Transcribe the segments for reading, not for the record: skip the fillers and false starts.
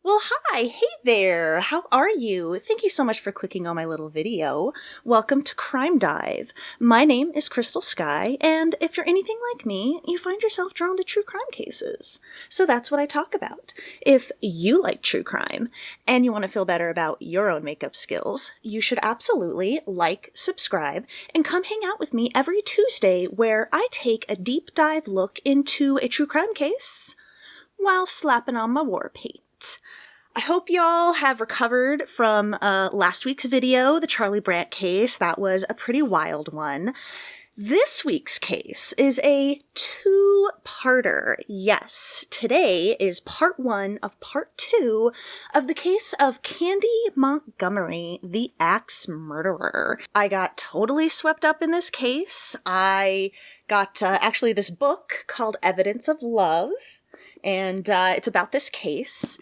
Well, hi, hey there, how are you? Thank you so much for clicking on my little video. Welcome to Crime Dive. My name is Crystal Sky, and if you're anything like me, you find yourself drawn to true crime cases. So that's what I talk about. If you like true crime, and you want to feel better about your own makeup skills, you should absolutely like, subscribe, and come hang out with me every Tuesday where I take a deep dive look into a true crime case while slapping on my war paint. I hope y'all have recovered from last week's video, the Charlie Brandt case. That was a pretty wild one. This week's case is a two-parter. Yes, today is part one of part two of the case of Candy Montgomery, the axe murderer. I got totally swept up in this case. I got actually this book called Evidence of Love, and it's about this case.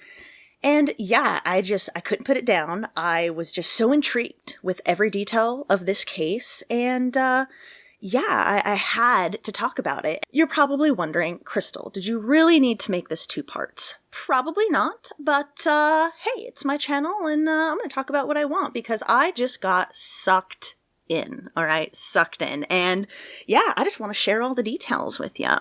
And yeah, I couldn't put it down. I was just so intrigued with every detail of this case, and I had to talk about it. You're probably wondering, Crystal, did you really need to make this two parts? Probably not, but hey, it's my channel, and I'm going to talk about what I want, because I just got sucked in, alright? Sucked in. And yeah, I just want to share all the details with ya.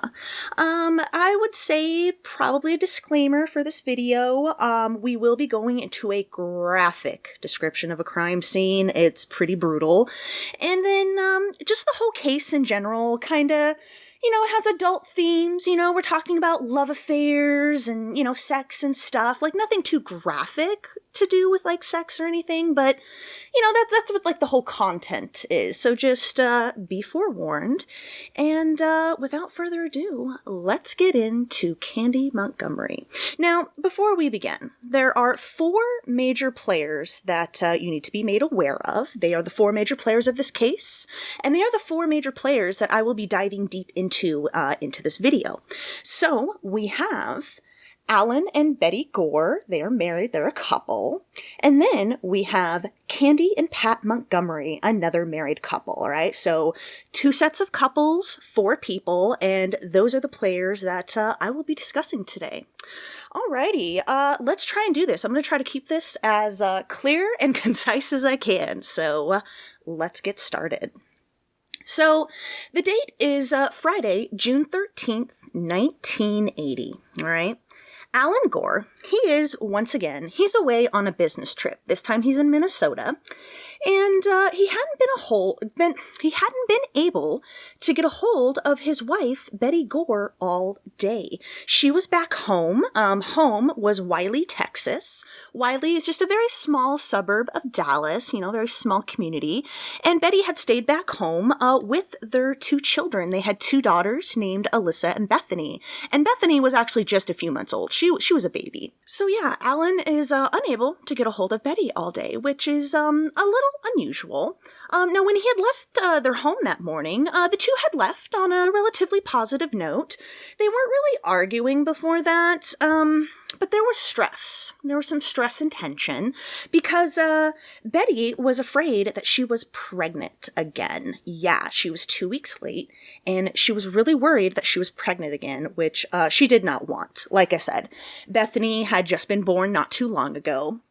I would say probably a disclaimer for this video. We will be going into a graphic description of a crime scene. It's pretty brutal. And then, just the whole case in general, kinda, it has adult themes, we're talking about love affairs and, sex and stuff. Like, nothing too graphic to do with, like, sex or anything, but, that's what, like, the whole content is. So just, be forewarned. And, without further ado, let's get into Candy Montgomery. Now, before we begin, there are four major players that, you need to be made aware of. They are the four major players of this case, and they are the four major players that I will be diving deep into this video. So, we have Alan and Betty Gore. They are married, they're a couple. And then we have Candy and Pat Montgomery, another married couple, all right? So, two sets of couples, four people, and those are the players that I will be discussing today. Alrighty, let's try and do this. I'm going to try to keep this as clear and concise as I can, so let's get started. So, the date is Friday, June 13th, 1980, all right? Alan Gore, he's away on a business trip. This time he's in Minnesota, and he hadn't been able to get a hold of his wife, Betty Gore, all day. She was back home. Home was Wiley, Texas. Wiley is just a very small suburb of Dallas, very small community. And Betty had stayed back home with their two children. They had two daughters named Alyssa and Bethany. And Bethany was actually just a few months old. She was a baby. So yeah, Alan is unable to get a hold of Betty all day, which is a little unusual. Now, when he had left their home that morning, the two had left on a relatively positive note. They weren't really arguing before that, but there was stress. There was some stress and tension because Betty was afraid that she was pregnant again. Yeah, she was 2 weeks late, and she was really worried that she was pregnant again, which she did not want. Like I said, Bethany had just been born not too long ago,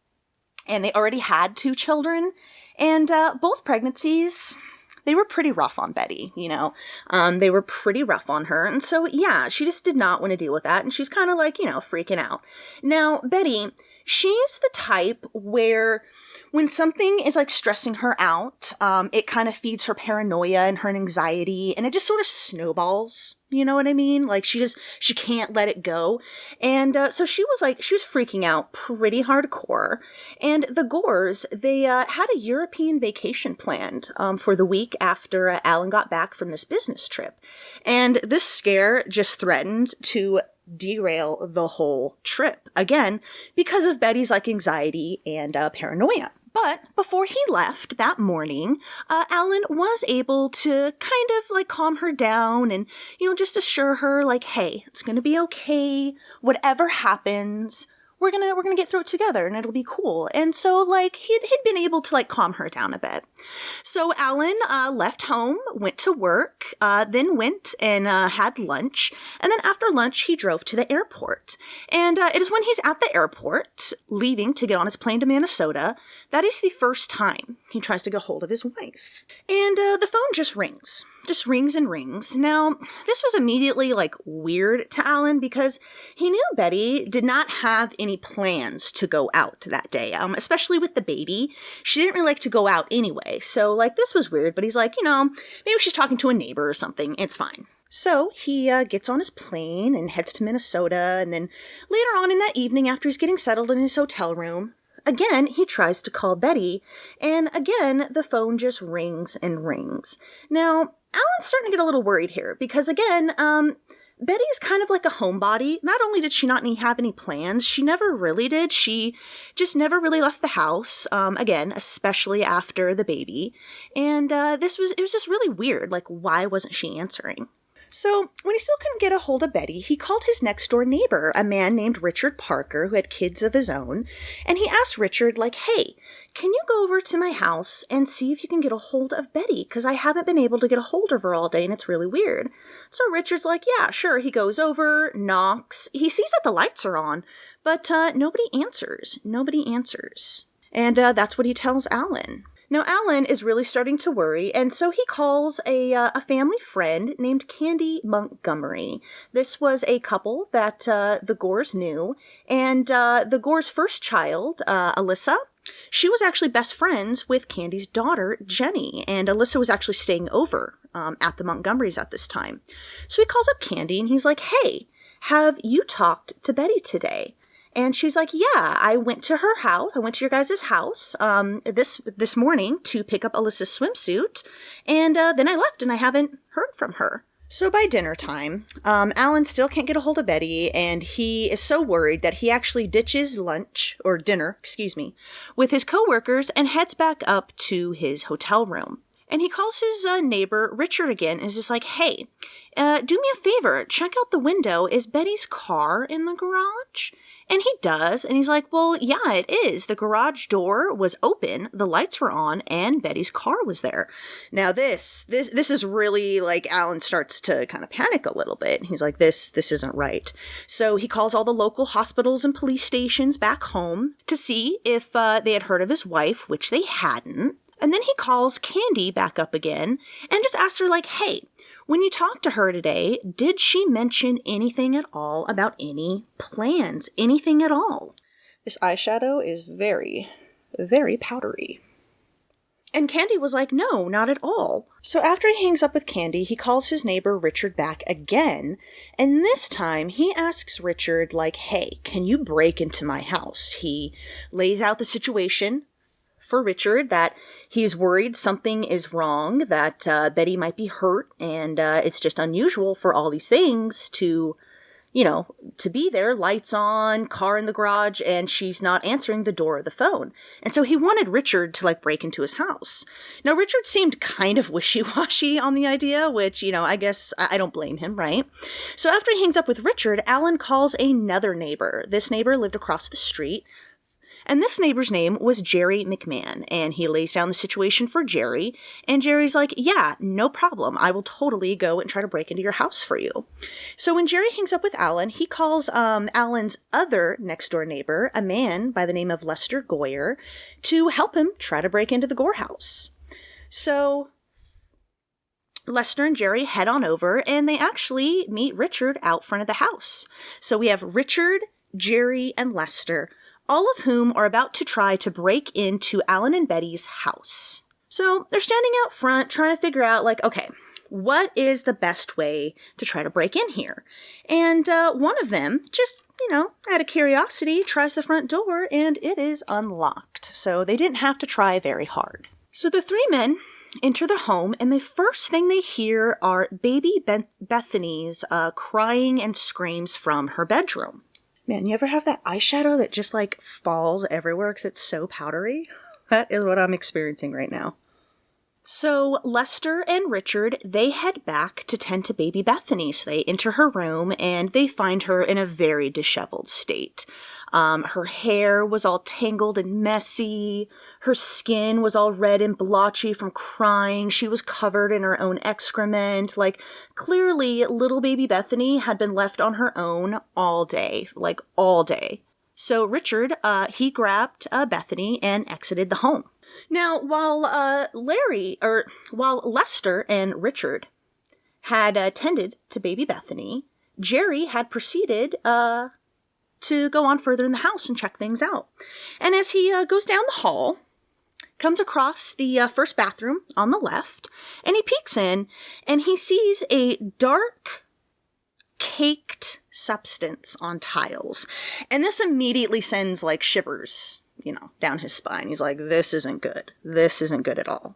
and they already had two children. And both pregnancies, they were pretty rough on Betty, They were pretty rough on her. And so, yeah, she just did not want to deal with that. And she's kind of like, freaking out. Now, Betty, she's the type where when something is like stressing her out, it kind of feeds her paranoia and her anxiety, and it just sort of snowballs. You know what I mean? Like she can't let it go. And so she was freaking out pretty hardcore. And the Gores, they had a European vacation planned for the week after Alan got back from this business trip. And this scare just threatened to derail the whole trip. Again, because of Betty's anxiety and paranoia. But before he left that morning, Alan was able to kind of calm her down and, just assure her hey, it's going to be okay. Whatever happens, we're gonna get through it together and it'll be cool. And so, like, he'd been able to, like, calm her down a bit. So Alan left home, went to work, then went and had lunch. And then after lunch, he drove to the airport. And it is when he's at the airport, leaving to get on his plane to Minnesota, that is the first time he tries to get hold of his wife. And the phone just rings. Just rings and rings. Now, this was immediately, like, weird to Alan because he knew Betty did not have any plans to go out that day, especially with the baby. She didn't really like to go out anyway, so, like, this was weird, but he's like, maybe she's talking to a neighbor or something. It's fine. So he gets on his plane and heads to Minnesota, and then later on in that evening, after he's getting settled in his hotel room, again, he tries to call Betty, and again, the phone just rings and rings. Now, Alan's starting to get a little worried here, because again, Betty's kind of like a homebody. Not only did she not have any plans, she never really did. She just never really left the house, again, especially after the baby. And it was just really weird. Like, why wasn't she answering? So, when he still couldn't get a hold of Betty, he called his next-door neighbor, a man named Richard Parker, who had kids of his own, and he asked Richard, like, hey, can you go over to my house and see if you can get a hold of Betty? Because I haven't been able to get a hold of her all day, and it's really weird. So Richard's like, yeah, sure. He goes over, knocks. He sees that the lights are on, but nobody answers. Nobody answers. And that's what he tells Alan. Now, Alan is really starting to worry, and so he calls a family friend named Candy Montgomery. This was a couple that the Gores knew, and the Gores' first child, Alyssa, she was actually best friends with Candy's daughter, Jenny, and Alyssa was actually staying over at the Montgomerys at this time. So he calls up Candy, and he's like, hey, have you talked to Betty today? And she's like, yeah, I went to her house. I went to your guys' house this morning to pick up Alyssa's swimsuit. And then I left and I haven't heard from her. So by dinner time, Alan still can't get a hold of Betty, and he is so worried that he actually ditches dinner, with his coworkers and heads back up to his hotel room. And he calls his neighbor, Richard, again, and is just like, hey, do me a favor, check out the window. Is Betty's car in the garage? And he does, and he's like, well, yeah, it is. The garage door was open, the lights were on, and Betty's car was there. Now this is really, like, Alan starts to kind of panic a little bit. He's like, this isn't right. So he calls all the local hospitals and police stations back home to see if they had heard of his wife, which they hadn't. And then he calls Candy back up again and just asks her, like, hey, when you talked to her today, did she mention anything at all about any plans? Anything at all? This eyeshadow is very, very powdery. And Candy was like, no, not at all. So after he hangs up with Candy, he calls his neighbor Richard back again. And this time he asks Richard, like, hey, can you break into my house? He lays out the situation for Richard, that he's worried something is wrong, that Betty might be hurt, and it's just unusual for all these things to be there, lights on, car in the garage, and she's not answering the door or the phone. And so he wanted Richard to, like, break into his house. Now, Richard seemed kind of wishy-washy on the idea, which, I guess I don't blame him, right? So after he hangs up with Richard, Alan calls another neighbor. This neighbor lived across the street. And this neighbor's name was Jerry Mcmahon, and he lays down the situation for Jerry, and Jerry's like, yeah, no problem. I will totally go and try to break into your house for you. So when Jerry hangs up with Alan, he calls Alan's other next-door neighbor, a man by the name of Lester Gore, to help him try to break into the Gore house. So Lester and Jerry head on over, and they actually meet Richard out front of the house. So we have Richard, Jerry, and Lester, all of whom are about to try to break into Alan and Betty's house. So they're standing out front trying to figure out, like, okay, what is the best way to try to break in here? And one of them, just, out of curiosity, tries the front door, and it is unlocked. So they didn't have to try very hard. So the three men enter the home, and the first thing they hear are baby Bethany's crying and screams from her bedroom. Man, you ever have that eyeshadow that just, like, falls everywhere because it's so powdery? That is what I'm experiencing right now. So Lester and Richard, they head back to tend to baby Bethany. So they enter her room and they find her in a very disheveled state. Her hair was all tangled and messy. Her skin was all red and blotchy from crying. She was covered in her own excrement. Like, clearly, little baby Bethany had been left on her own all day. Like, all day. So Richard, he grabbed Bethany and exited the home. Now, while Lester and Richard had tended to baby Bethany, Jerry had proceeded to go on further in the house and check things out. And as he goes down the hall, comes across the first bathroom on the left, and he peeks in, and he sees a dark, caked substance on tiles. And this immediately sends, like, shivers, down his spine. He's like, this isn't good. This isn't good at all.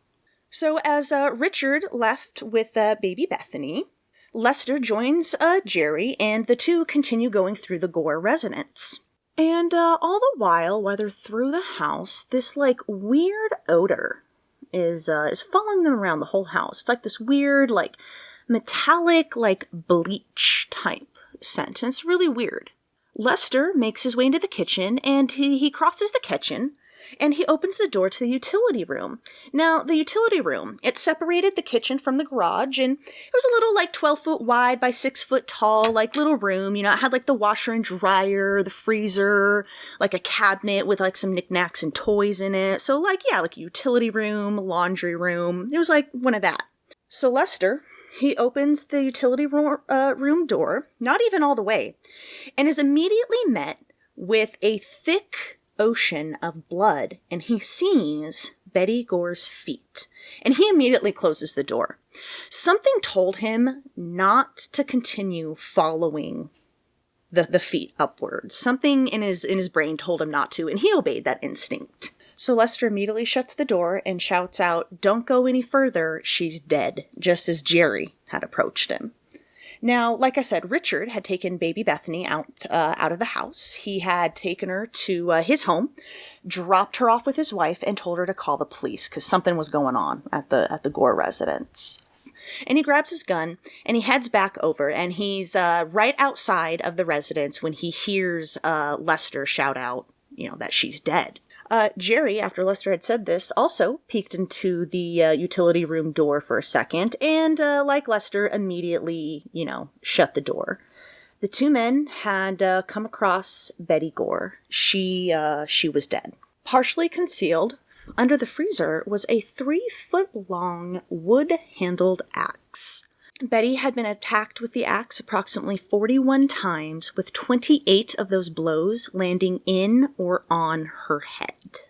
So as Richard left with baby Bethany, Lester joins Jerry, and the two continue going through the Gore residence. And all the while they're through the house, this, like, weird odor is following them around the whole house. It's like this weird, like, metallic, like, bleach type scent. And it's really weird. Lester makes his way into the kitchen, and he crosses the kitchen, and he opens the door to the utility room. Now, the utility room, it separated the kitchen from the garage, and it was a little, like, 12-foot wide by 6-foot tall, like, little room. It had, like, the washer and dryer, the freezer, like, a cabinet with, like, some knickknacks and toys in it. So, like, yeah, like a utility room, laundry room. It was, like, one of that. So Lester, he opens the utility room door, not even all the way, and is immediately met with a thick ocean of blood, and he sees Betty Gore's feet, and he immediately closes the door. Something told him not to continue following the feet upwards. Something in his brain told him not to, and he obeyed that instinct. So Lester immediately shuts the door and shouts out, "Don't go any further, she's dead," just as Jerry had approached him. Now, like I said, Richard had taken baby Bethany out of the house. He had taken her to his home, dropped her off with his wife, and told her to call the police because something was going on at the Gore residence. And he grabs his gun and he heads back over, and he's right outside of the residence when he hears Lester shout out, that she's dead. Jerry, after Lester had said this, also peeked into the utility room door for a second, and like Lester, immediately, shut the door. The two men had come across Betty Gore. She was dead. Partially concealed under the freezer was a 3-foot-long wood-handled axe. Betty had been attacked with the axe approximately 41 times, with 28 of those blows landing in or on her head.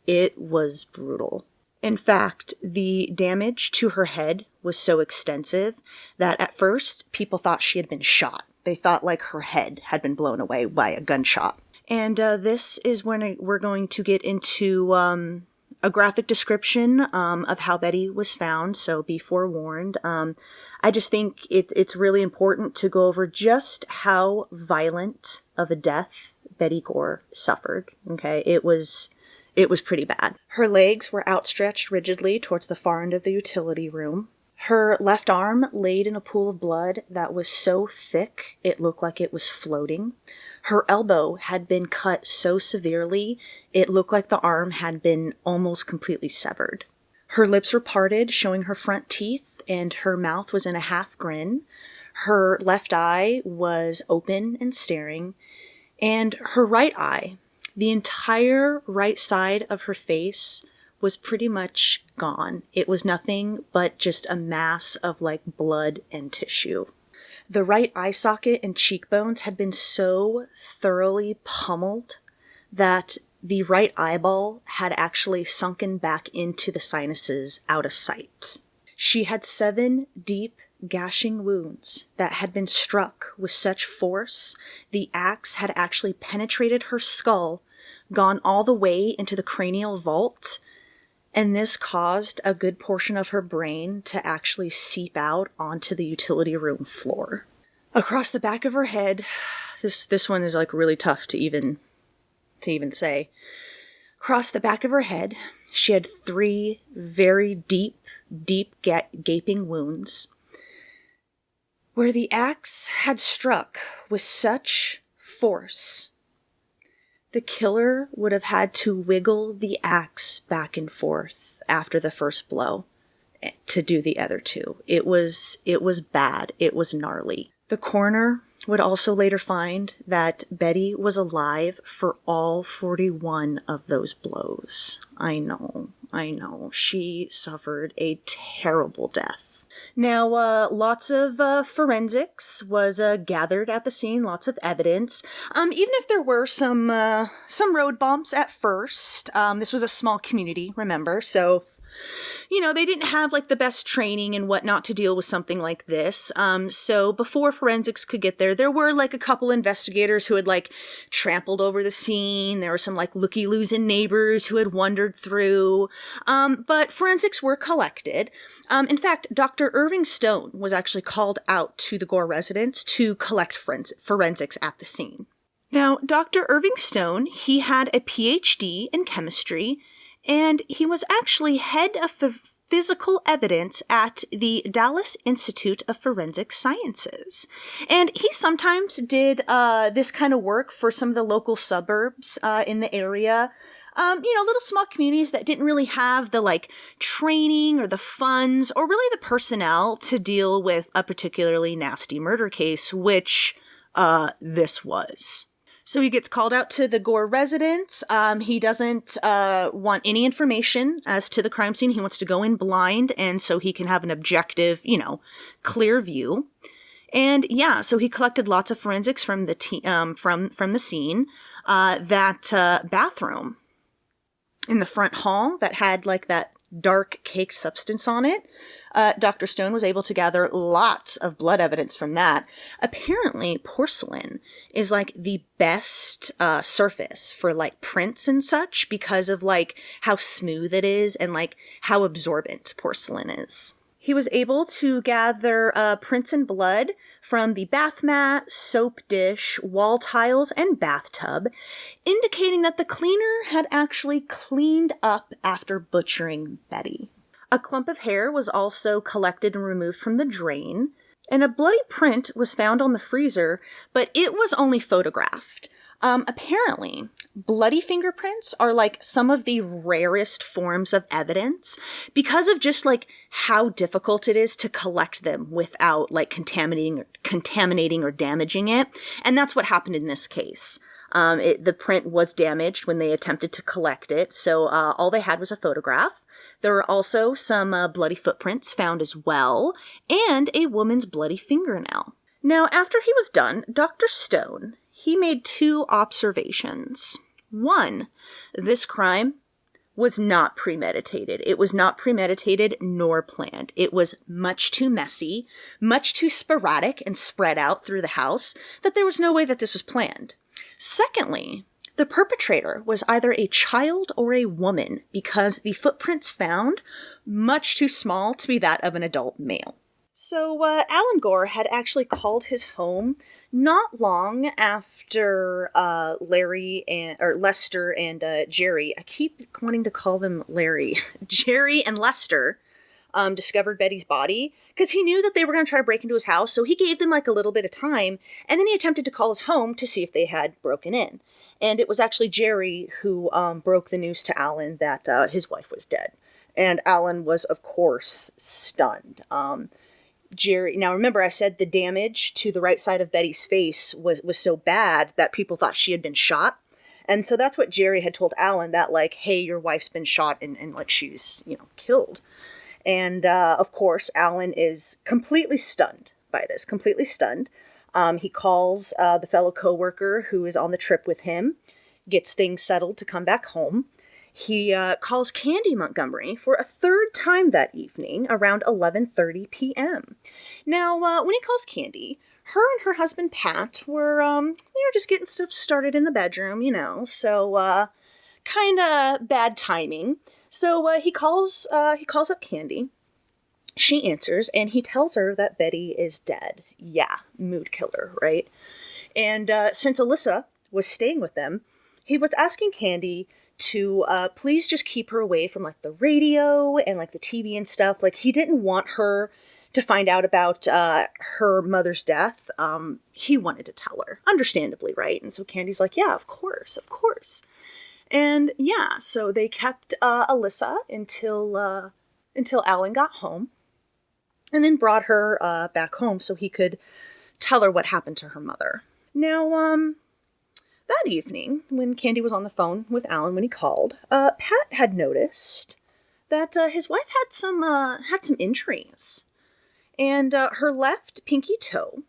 It was brutal. In fact, the damage to her head was so extensive that at first people thought she had been shot. They thought like her head had been blown away by a gunshot. And this is when we're going to get into a graphic description of how Betty was found, so be forewarned. I just think it's really important to go over just how violent of a death Betty Gore suffered. Okay, it was pretty bad. Her legs were outstretched rigidly towards the far end of the utility room. Her left arm laid in a pool of blood that was so thick it looked like it was floating. Her elbow had been cut so severely it looked like the arm had been almost completely severed. Her lips were parted, showing her front teeth, and her mouth was in a half grin. Her left eye was open and staring, and her right eye, the entire right side of her face, was pretty much gone. It was nothing but just a mass of like blood and tissue. The right eye socket and cheekbones had been so thoroughly pummeled that the right eyeball had actually sunken back into the sinuses out of sight. She had 7 deep, gashing wounds that had been struck with such force the axe had actually penetrated her skull, gone all the way into the cranial vault, and this caused a good portion of her brain to actually seep out onto the utility room floor. Across the back of her head, this one is like really tough to even say. Across the back of her head, She had 3 very deep, gaping wounds where the axe had struck with such force, the killer would have had to wiggle the axe back and forth after the first blow to do the other 2. It was bad. It was gnarly. The coroner would also later find that Betty was alive for all 41 of those blows. I know. She suffered a terrible death. Now, lots of forensics was gathered at the scene, lots of evidence. Even if there were some road bumps at first, this was a small community, remember, so they didn't have like the best training and whatnot to deal with something like this. So before forensics could get there were like a couple investigators who had like trampled over the scene. There were some like looky-loos and neighbors who had wandered through. But forensics were collected. In fact, Dr. Irving Stone was actually called out to the Gore residence to collect forensics at the scene. Now, Dr. Irving Stone, he had a PhD in chemistry, and he was actually head of physical evidence at the Dallas Institute of Forensic Sciences. And he sometimes did this kind of work for some of the local suburbs in the area. Little small communities that didn't really have the like training or the funds or really the personnel to deal with a particularly nasty murder case, which this was. So he gets called out to the Gore residence. He doesn't want any information as to the crime scene. He wants to go in blind, and so he can have an objective, clear view. And yeah, so he collected lots of forensics from the from the scene. That bathroom in the front hall that had like that dark cake substance on it. Dr. Stone was able to gather lots of blood evidence from that. Apparently, porcelain is like the best surface for like prints and such because of like how smooth it is and like how absorbent porcelain is. He was able to gather prints and blood from the bath mat, soap dish, wall tiles, and bathtub, indicating that the cleaner had actually cleaned up after butchering Betty. A clump of hair was also collected and removed from the drain, and a bloody print was found on the freezer, but it was only photographed. Apparently, bloody fingerprints are like some of the rarest forms of evidence because of just like how difficult it is to collect them without like contaminating or damaging it. And that's what happened in this case. The print was damaged when they attempted to collect it, so all they had was a photograph. There were also some bloody footprints found as well, and a woman's bloody fingernail. Now, after he was done, Dr. Stone, he made 2 observations. 1, this crime was not premeditated. It was not premeditated nor planned. It was much too messy, much too sporadic and spread out through the house that there was no way that this was planned. Secondly, the perpetrator was either a child or a woman because the footprints found much too small to be that of an adult male. So Alan Gore had actually called his home not long after Lester and Jerry. I keep wanting to call them Larry. Jerry and Lester discovered Betty's body because he knew that they were going to try to break into his house. So he gave them like a little bit of time, and then he attempted to call his home to see if they had broken in. And it was actually Jerry who broke the news to Alan that his wife was dead. And Alan was, of course, stunned. Jerry, now remember I said the damage to the right side of Betty's face was so bad that people thought she had been shot. And so that's what Jerry had told Alan, that like, hey, your wife's been shot and like she's, killed. And of course, Alan is completely stunned by this, completely stunned. He calls the fellow coworker who is on the trip with him, gets things settled to come back home. He calls Candy Montgomery for a 3rd time that evening around 11:30 p.m. Now, when he calls Candy, her and her husband Pat were, they were just getting stuff started in the bedroom, so kind of bad timing. So he calls up Candy. She answers, and he tells her that Betty is dead. Yeah, mood killer, right? And since Alyssa was staying with them, he was asking Candy to please just keep her away from like the radio and like the TV and stuff. Like he didn't want her to find out about her mother's death. He wanted to tell her, understandably, right? And so Candy's like, yeah, of course, of course. And yeah, so they kept Alyssa until Alan got home, and then brought her back home so he could tell her what happened to her mother. Now, that evening, when Candy was on the phone with Alan when he called, Pat had noticed that his wife had some injuries, and her left pinky toe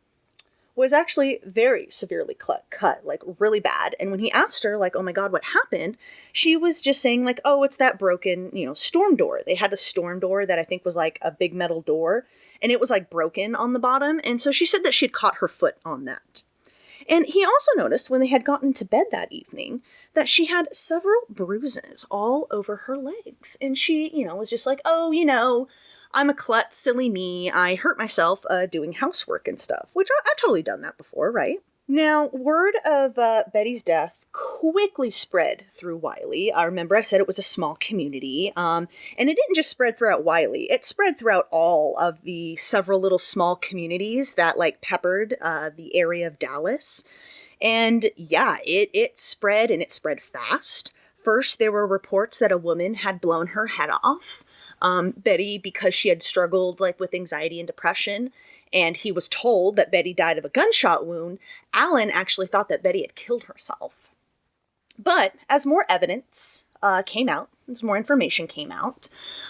was actually very severely cut, like really bad. And when he asked her, like, oh my God, what happened? She was just saying like, oh, it's that broken, storm door. They had a storm door that I think was like a big metal door, and it was like broken on the bottom. And so she said that she'd caught her foot on that. And he also noticed when they had gotten into bed that evening that she had several bruises all over her legs. And she, was just like, oh, I'm a klutz, silly me. I hurt myself doing housework and stuff, which I've totally done that before, right? Now, word of Betty's death quickly spread through Wiley. I remember I said it was a small community, and it didn't just spread throughout Wiley. It spread throughout all of the several little small communities that like peppered the area of Dallas. And yeah, it spread, and it spread fast. First, there were reports that a woman had blown her head off. Betty, because she had struggled like with anxiety and depression, and he was told that Betty died of a gunshot wound, Alan actually thought that Betty had killed herself. But as more evidence came out, as more information came out,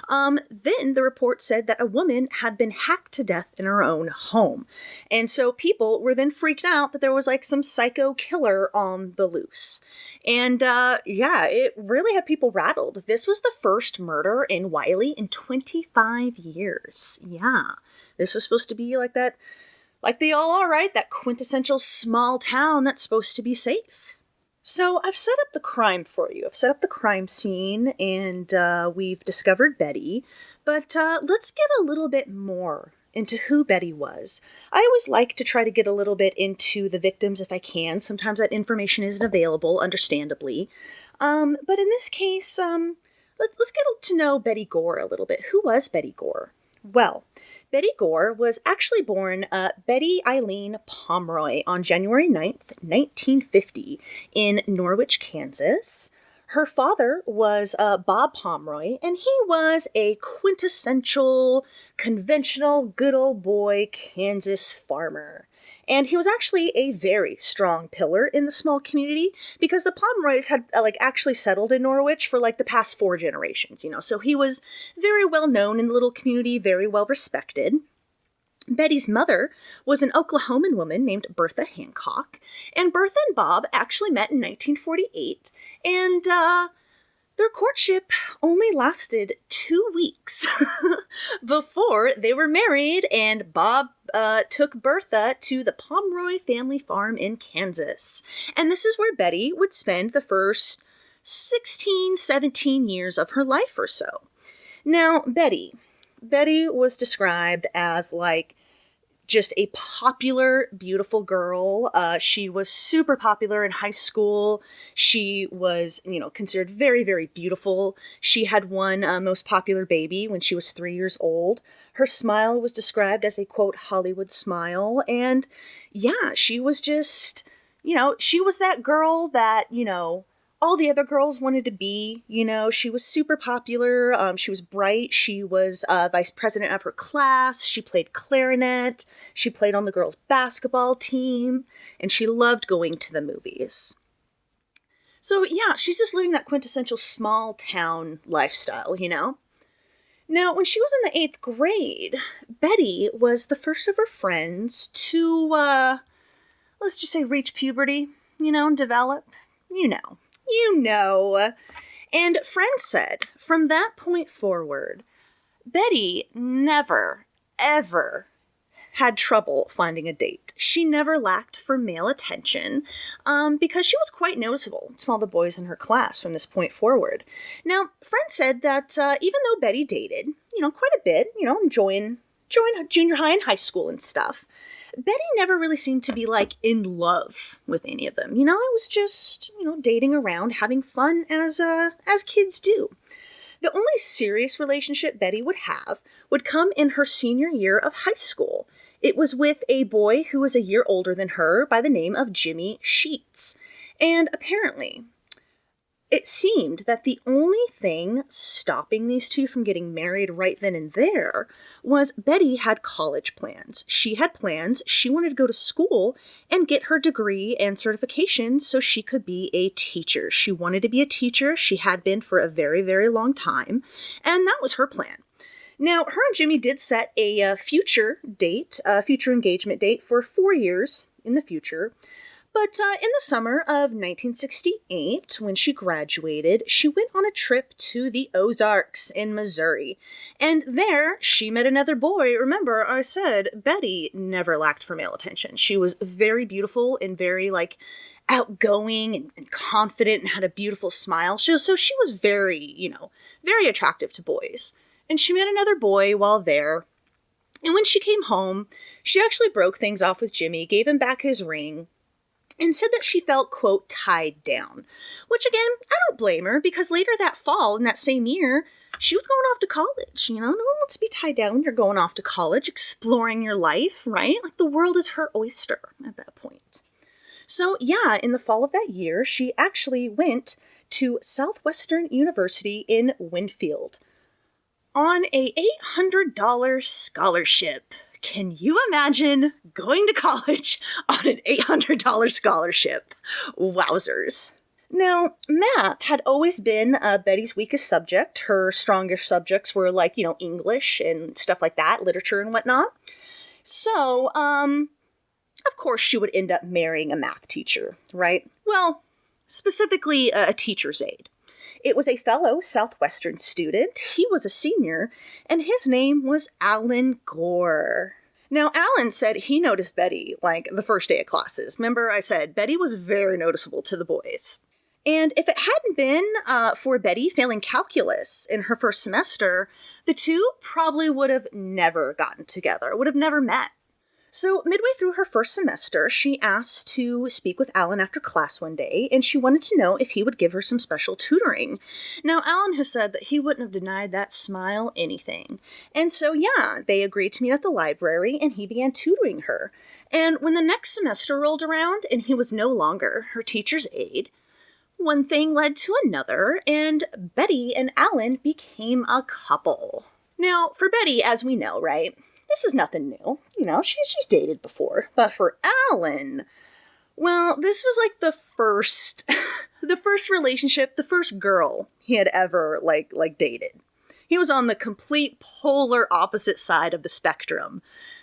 then the report said that a woman had been hacked to death in her own home. And so people were then freaked out that there was like some psycho killer on the loose. And yeah, it really had people rattled. This was the first murder in Wiley in 25 years. Yeah, this was supposed to be like that, like they all are, right? That quintessential small town that's supposed to be safe. So I've set up the crime for you. I've set up the crime scene, and we've discovered Betty. But let's get a little bit more into who Betty was. I always like to try to get a little bit into the victims if I can. Sometimes that information isn't available, understandably. But in this case, let's get to know Betty Gore a little bit. Who was Betty Gore? Well, Betty Gore was actually born Betty Eileen Pomeroy on January 9th, 1950 in Norwich, Kansas. Her father was Bob Pomeroy, and he was a quintessential, conventional, good old boy Kansas farmer. And he was actually a very strong pillar in the small community because the Pomeroys had actually settled in Norwich for like the past 4 generations, So he was very well known in the little community, very well respected. Betty's mother was an Oklahoman woman named Bertha Hancock, and Bertha and Bob actually met in 1948, and their courtship only lasted 2 weeks before they were married, and Bob took Bertha to the Pomeroy family farm in Kansas. And this is where Betty would spend the first 16, 17 years of her life or so. Now, Betty was described as like just a popular, beautiful girl. She was super popular in high school. She was, considered very, very beautiful. She had won Most Popular Baby when she was 3 years old. Her smile was described as a, quote, Hollywood smile. And yeah, she was just, she was that girl that, all the other girls wanted to be. She was super popular. She was bright. She was vice president of her class. She played clarinet. She played on the girls' basketball team. And she loved going to the movies. So yeah, she's just living that quintessential small town lifestyle, Now, when she was in the 8th grade, Betty was the first of her friends to, let's just say reach puberty, and develop, And friends said, from that point forward, Betty never, ever had trouble finding a date. She never lacked for male attention because she was quite noticeable to all the boys in her class from this point forward. Now, friends said that even though Betty dated, quite a bit, enjoying junior high and high school and stuff, Betty never really seemed to be, like, in love with any of them. It was just, dating around, having fun as kids do. The only serious relationship Betty would have would come in her senior year of high school. It was with a boy who was a year older than her by the name of Jimmy Sheets. And apparently, it seemed that the only thing stopping these two from getting married right then and there was Betty had college plans. She had plans. She wanted to go to school and get her degree and certification so she could be a teacher. She wanted to be a teacher. She had been for a very, very long time. And that was her plan. Now, her and Jimmy did set a future engagement date for 4 years in the future. But in the summer of 1968, when she graduated, she went on a trip to the Ozarks in Missouri. And there, she met another boy. Remember, I said Betty never lacked for male attention. She was very beautiful and very, outgoing and confident and had a beautiful smile. So she was very, very attractive to boys. And she met another boy while there. And when she came home, she actually broke things off with Jimmy, gave him back his ring, and said that she felt, quote, tied down. Which, again, I don't blame her, because later that fall, in that same year, she was going off to college. No one wants to be tied down when you're going off to college, exploring your life, right? Like, the world is her oyster at that point. So, yeah, in the fall of that year, she actually went to Southwestern University in Winfield on a $800 scholarship. Can you imagine going to college on an $800 scholarship? Wowzers. Now, math had always been Betty's weakest subject. Her strongest subjects were English and stuff like that, literature and whatnot. So, of course, she would end up marrying a math teacher, right? Well, specifically a teacher's aide. It was a fellow Southwestern student. He was a senior, and his name was Alan Gore. Now, Alan said he noticed Betty, the first day of classes. Remember, I said Betty was very noticeable to the boys. And if it hadn't been for Betty failing calculus in her first semester, the two probably would have never gotten together, would have never met. So midway through her first semester, she asked to speak with Alan after class one day, and she wanted to know if he would give her some special tutoring. Now, Alan has said that he wouldn't have denied that smile anything. And so, yeah, they agreed to meet at the library, and he began tutoring her. And when the next semester rolled around, and he was no longer her teacher's aide, one thing led to another, and Betty and Alan became a couple. Now, for Betty, as we know, right? This is nothing new. She's dated before. But for Alan, well, this was the first relationship, the first girl he had ever, dated. He was on the complete polar opposite side of the spectrum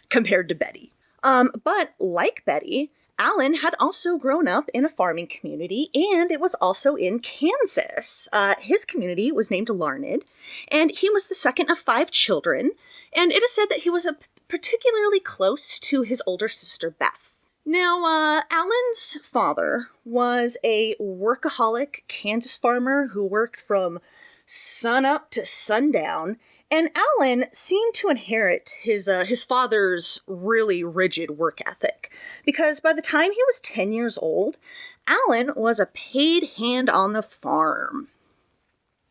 compared to Betty. But like Betty, Alan had also grown up in a farming community, and it was also in Kansas. His community was named Larned, and he was the second of 5 children, and it is said that he was particularly close to his older sister, Beth. Now, Alan's father was a workaholic Kansas farmer who worked from sunup to sundown, and Alan seemed to inherit his father's really rigid work ethic, because by the time he was 10 years old, Alan was a paid hand on the farm.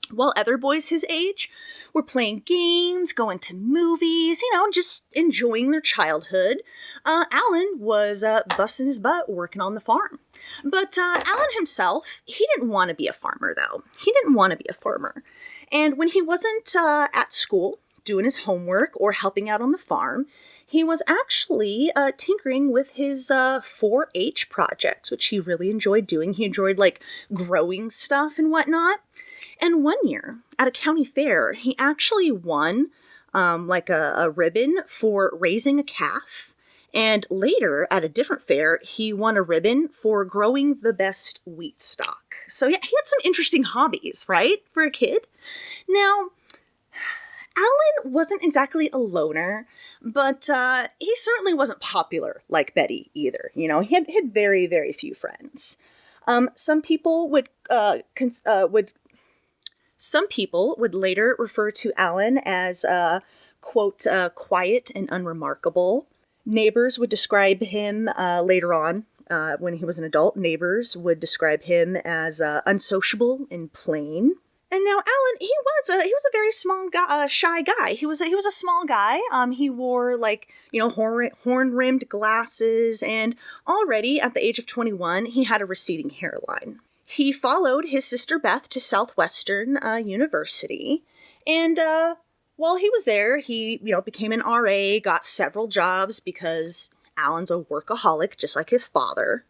While other boys his age were playing games, going to movies, just enjoying their childhood, Alan was busting his butt working on the farm. But Alan himself, he didn't want to be a farmer, though. He didn't want to be a farmer. And when he wasn't at school doing his homework or helping out on the farm, he was actually tinkering with his 4-H projects, which he really enjoyed doing. He enjoyed, growing stuff and whatnot. And one year, at a county fair, he actually won, a ribbon for raising a calf. And later, at a different fair, he won a ribbon for growing the best wheat stock. So yeah, he had some interesting hobbies, right, for a kid? Now, Alan wasn't exactly a loner, but he certainly wasn't popular like Betty either. He had very, very few friends. Some people would later refer to Alan as, quote, quiet and unremarkable. Neighbors would describe him later on, when he was an adult, neighbors would describe him as unsociable and plain. And now Alan, he was a very small guy, shy guy. He was a small guy. He wore horn rimmed glasses, and already at the age of 21, he had a receding hairline. He followed his sister Beth to Southwestern University, and while he was there, he became an RA, got several jobs because Alan's a workaholic, just like his father.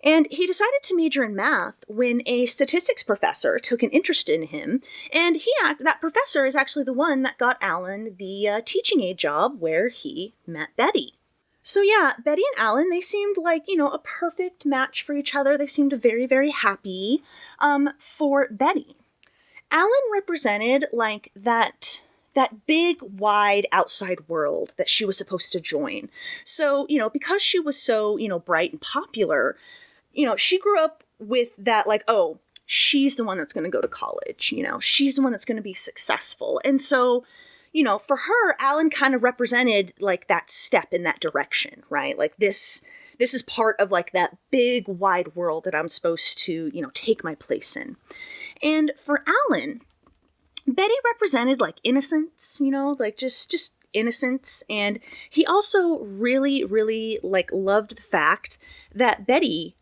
And he decided to major in math when a statistics professor took an interest in him, and that professor is actually the one that got Alan the teaching aid job where he met Betty. So yeah, Betty and Alan, they seemed like, a perfect match for each other. They seemed very, very happy. For Betty, Alan represented like that big, wide outside world that she was supposed to join. So, because she was so, bright and popular, she grew up with that, like, oh, she's the one that's going to go to college, she's the one that's going to be successful. And so, for her, Alan kind of represented, like, that step in that direction, right? Like, this is part of, like, that big, wide world that I'm supposed to, take my place in. And for Alan, Betty represented, like, innocence, like, just innocence. And he also really, really, like, loved the fact that Betty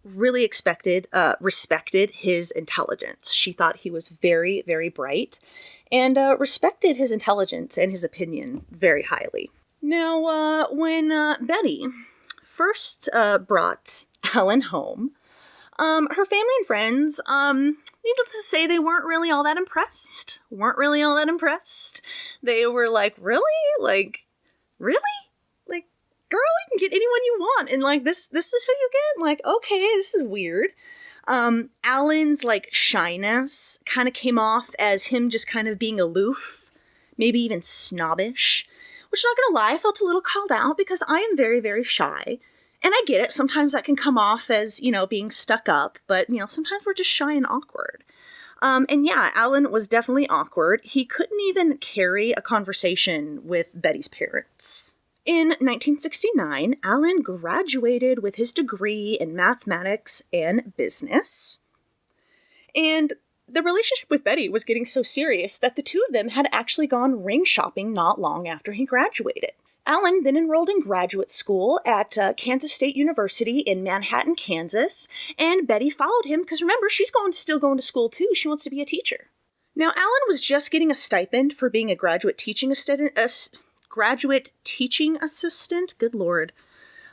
really respected his intelligence. She thought he was very, very bright and respected his intelligence and his opinion very highly. Now, when Betty first brought Alan home, her family and friends, needless to say, they weren't really all that impressed. They were like, really? Like, really? Like, girl, you can get anyone you want, and like this is who you get? Like, okay, this is weird. Alan's like shyness kind of came off as him just kind of being aloof, maybe even snobbish, which, not gonna lie, I felt a little called out because I am very, very shy. And I get it, sometimes that can come off as, being stuck up, but, sometimes we're just shy and awkward. And yeah, Alan was definitely awkward. He couldn't even carry a conversation with Betty's parents. In 1969, Alan graduated with his degree in mathematics and business. And the relationship with Betty was getting so serious that the two of them had actually gone ring shopping not long after he graduated. Alan then enrolled in graduate school at Kansas State University in Manhattan, Kansas, and Betty followed him because, remember, she's still going to school too. She wants to be a teacher. Now, Alan was just getting a stipend for being a graduate teaching assistant. Good Lord.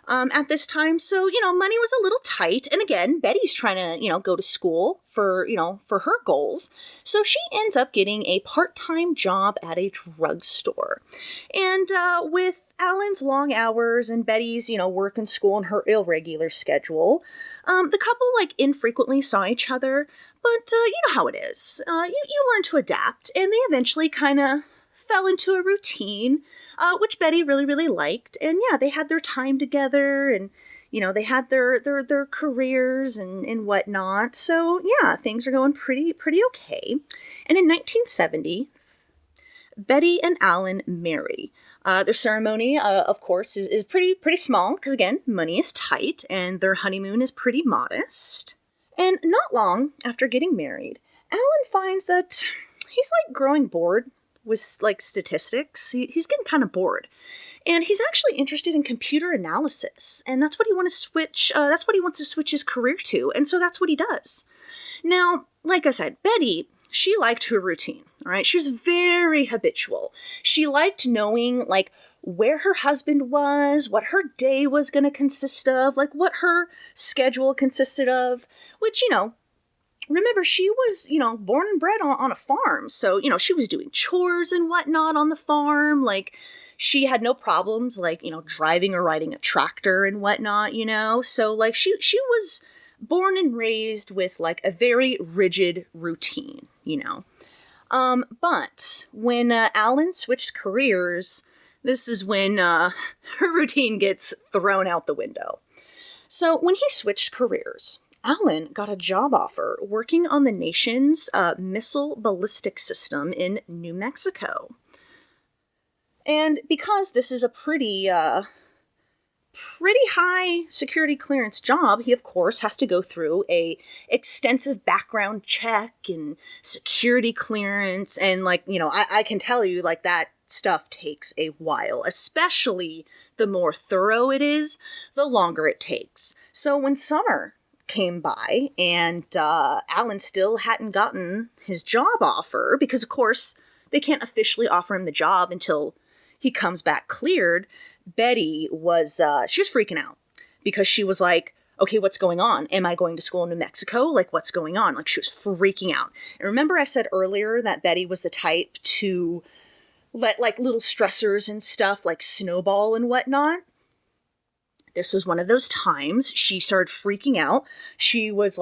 At this time, so, money was a little tight, and again, Betty's trying to, go to school for her goals, so she ends up getting a part-time job at a drugstore. And, with Alan's long hours and Betty's, work and school and her irregular schedule, the couple, infrequently saw each other, but, you know how it is. You learn to adapt, and they eventually kind of fell into a routine, which Betty really, really liked. And yeah, they had their time together, and, they had their careers and whatnot. So yeah, things are going pretty okay. And in 1970, Betty and Alan marry. Their ceremony, of course, is pretty small, because again, money is tight, and their honeymoon is pretty modest. And not long after getting married, Alan finds that he's growing bored with statistics. He's getting kind of bored, and he's actually interested in computer analysis, and that's what he wants to switch. That's what he wants to switch his career to, and so that's what he does. Now, like I said, Betty, she liked her routine. All right, she was very habitual. She liked knowing where her husband was, what her day was going to consist of, what her schedule consisted of, which remember, she was, born and bred on a farm. So, she was doing chores and whatnot on the farm. She had no problems, driving or riding a tractor and whatnot, So, she was born and raised with, a very rigid routine, But when Alan switched careers, this is when her routine gets thrown out the window. So, when he switched careers, Alan got a job offer working on the nation's missile ballistic system in New Mexico. And because this is a pretty high security clearance job, he of course has to go through a extensive background check and security clearance, and I can tell you that stuff takes a while, especially the more thorough it is, the longer it takes. So when summer came by and Alan still hadn't gotten his job offer, because of course they can't officially offer him the job until he comes back cleared, Betty was, she was freaking out because she was like, okay, what's going on? Am I going to school in New Mexico? What's going on? She was freaking out. And remember I said earlier that Betty was the type to let, little stressors and stuff, snowball and whatnot? This was one of those times she started freaking out. She was,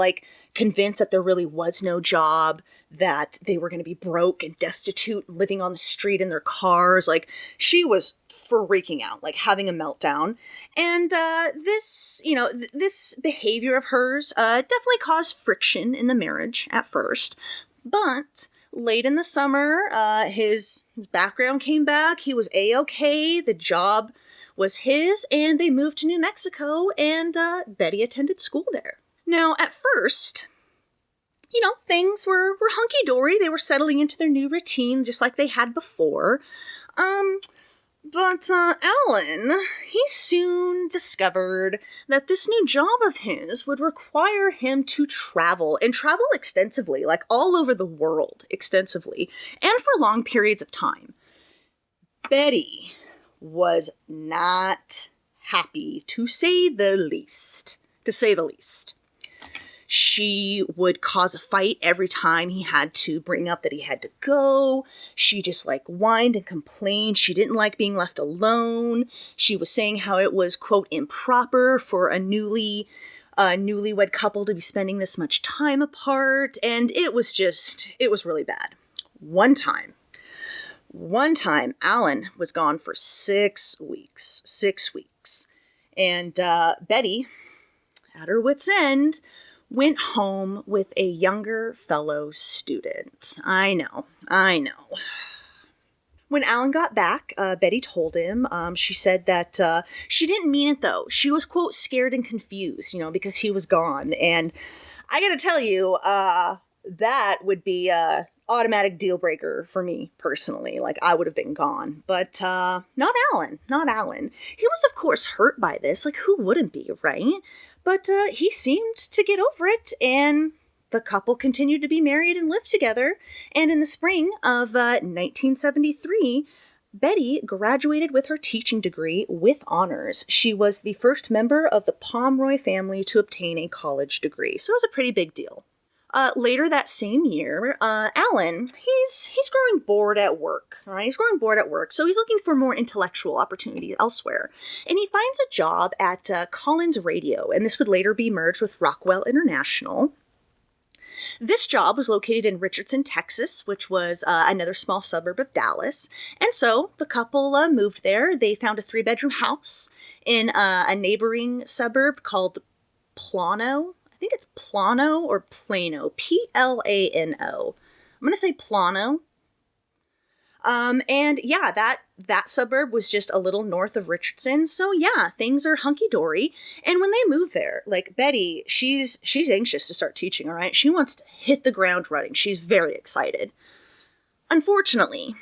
convinced that there really was no job, that they were going to be broke and destitute, living on the street in their cars. She was freaking out, having a meltdown. And this behavior of hers definitely caused friction in the marriage at first. But late in the summer, his background came back. He was A-okay. The job was his, and they moved to New Mexico, and Betty attended school there. Now, at first, things were hunky-dory. They were settling into their new routine, just like they had before. But Alan, he soon discovered that this new job of his would require him to travel, and travel extensively, all over the world extensively, and for long periods of time. Betty was not happy, to say the least. She would cause a fight every time he had to bring up that he had to go. She just whined and complained. She didn't like being left alone. She was saying how it was, quote, improper for a newlywed couple to be spending this much time apart. And it was really bad. One time, Alan was gone for 6 weeks. And Betty, at her wit's end, went home with a younger fellow student. I know. When Alan got back, Betty told him, she said that she didn't mean it though. She was, quote, scared and confused, because he was gone. And I gotta tell you, that would be a automatic deal breaker for me personally. I would have been gone. But not Alan. He was, of course, hurt by this. Who wouldn't be, right? But he seemed to get over it, and the couple continued to be married and live together. And in the spring of 1973, Betty graduated with her teaching degree with honors. She was the first member of the Pomeroy family to obtain a college degree, so it was a pretty big deal. Later that same year, Alan, he's growing bored at work, all right? He's growing bored at work, so he's looking for more intellectual opportunities elsewhere. And he finds a job at Collins Radio, and this would later be merged with Rockwell International. This job was located in Richardson, Texas, which was another small suburb of Dallas. And so the couple moved there. They found a 3-bedroom house in a neighboring suburb called Plano. I think it's Plano or Plano. Plano. I'm going to say Plano. And yeah, that suburb was just a little north of Richardson. So yeah, things are hunky-dory. And when they move there, Betty, she's anxious to start teaching, all right? She wants to hit the ground running. She's very excited. Unfortunately,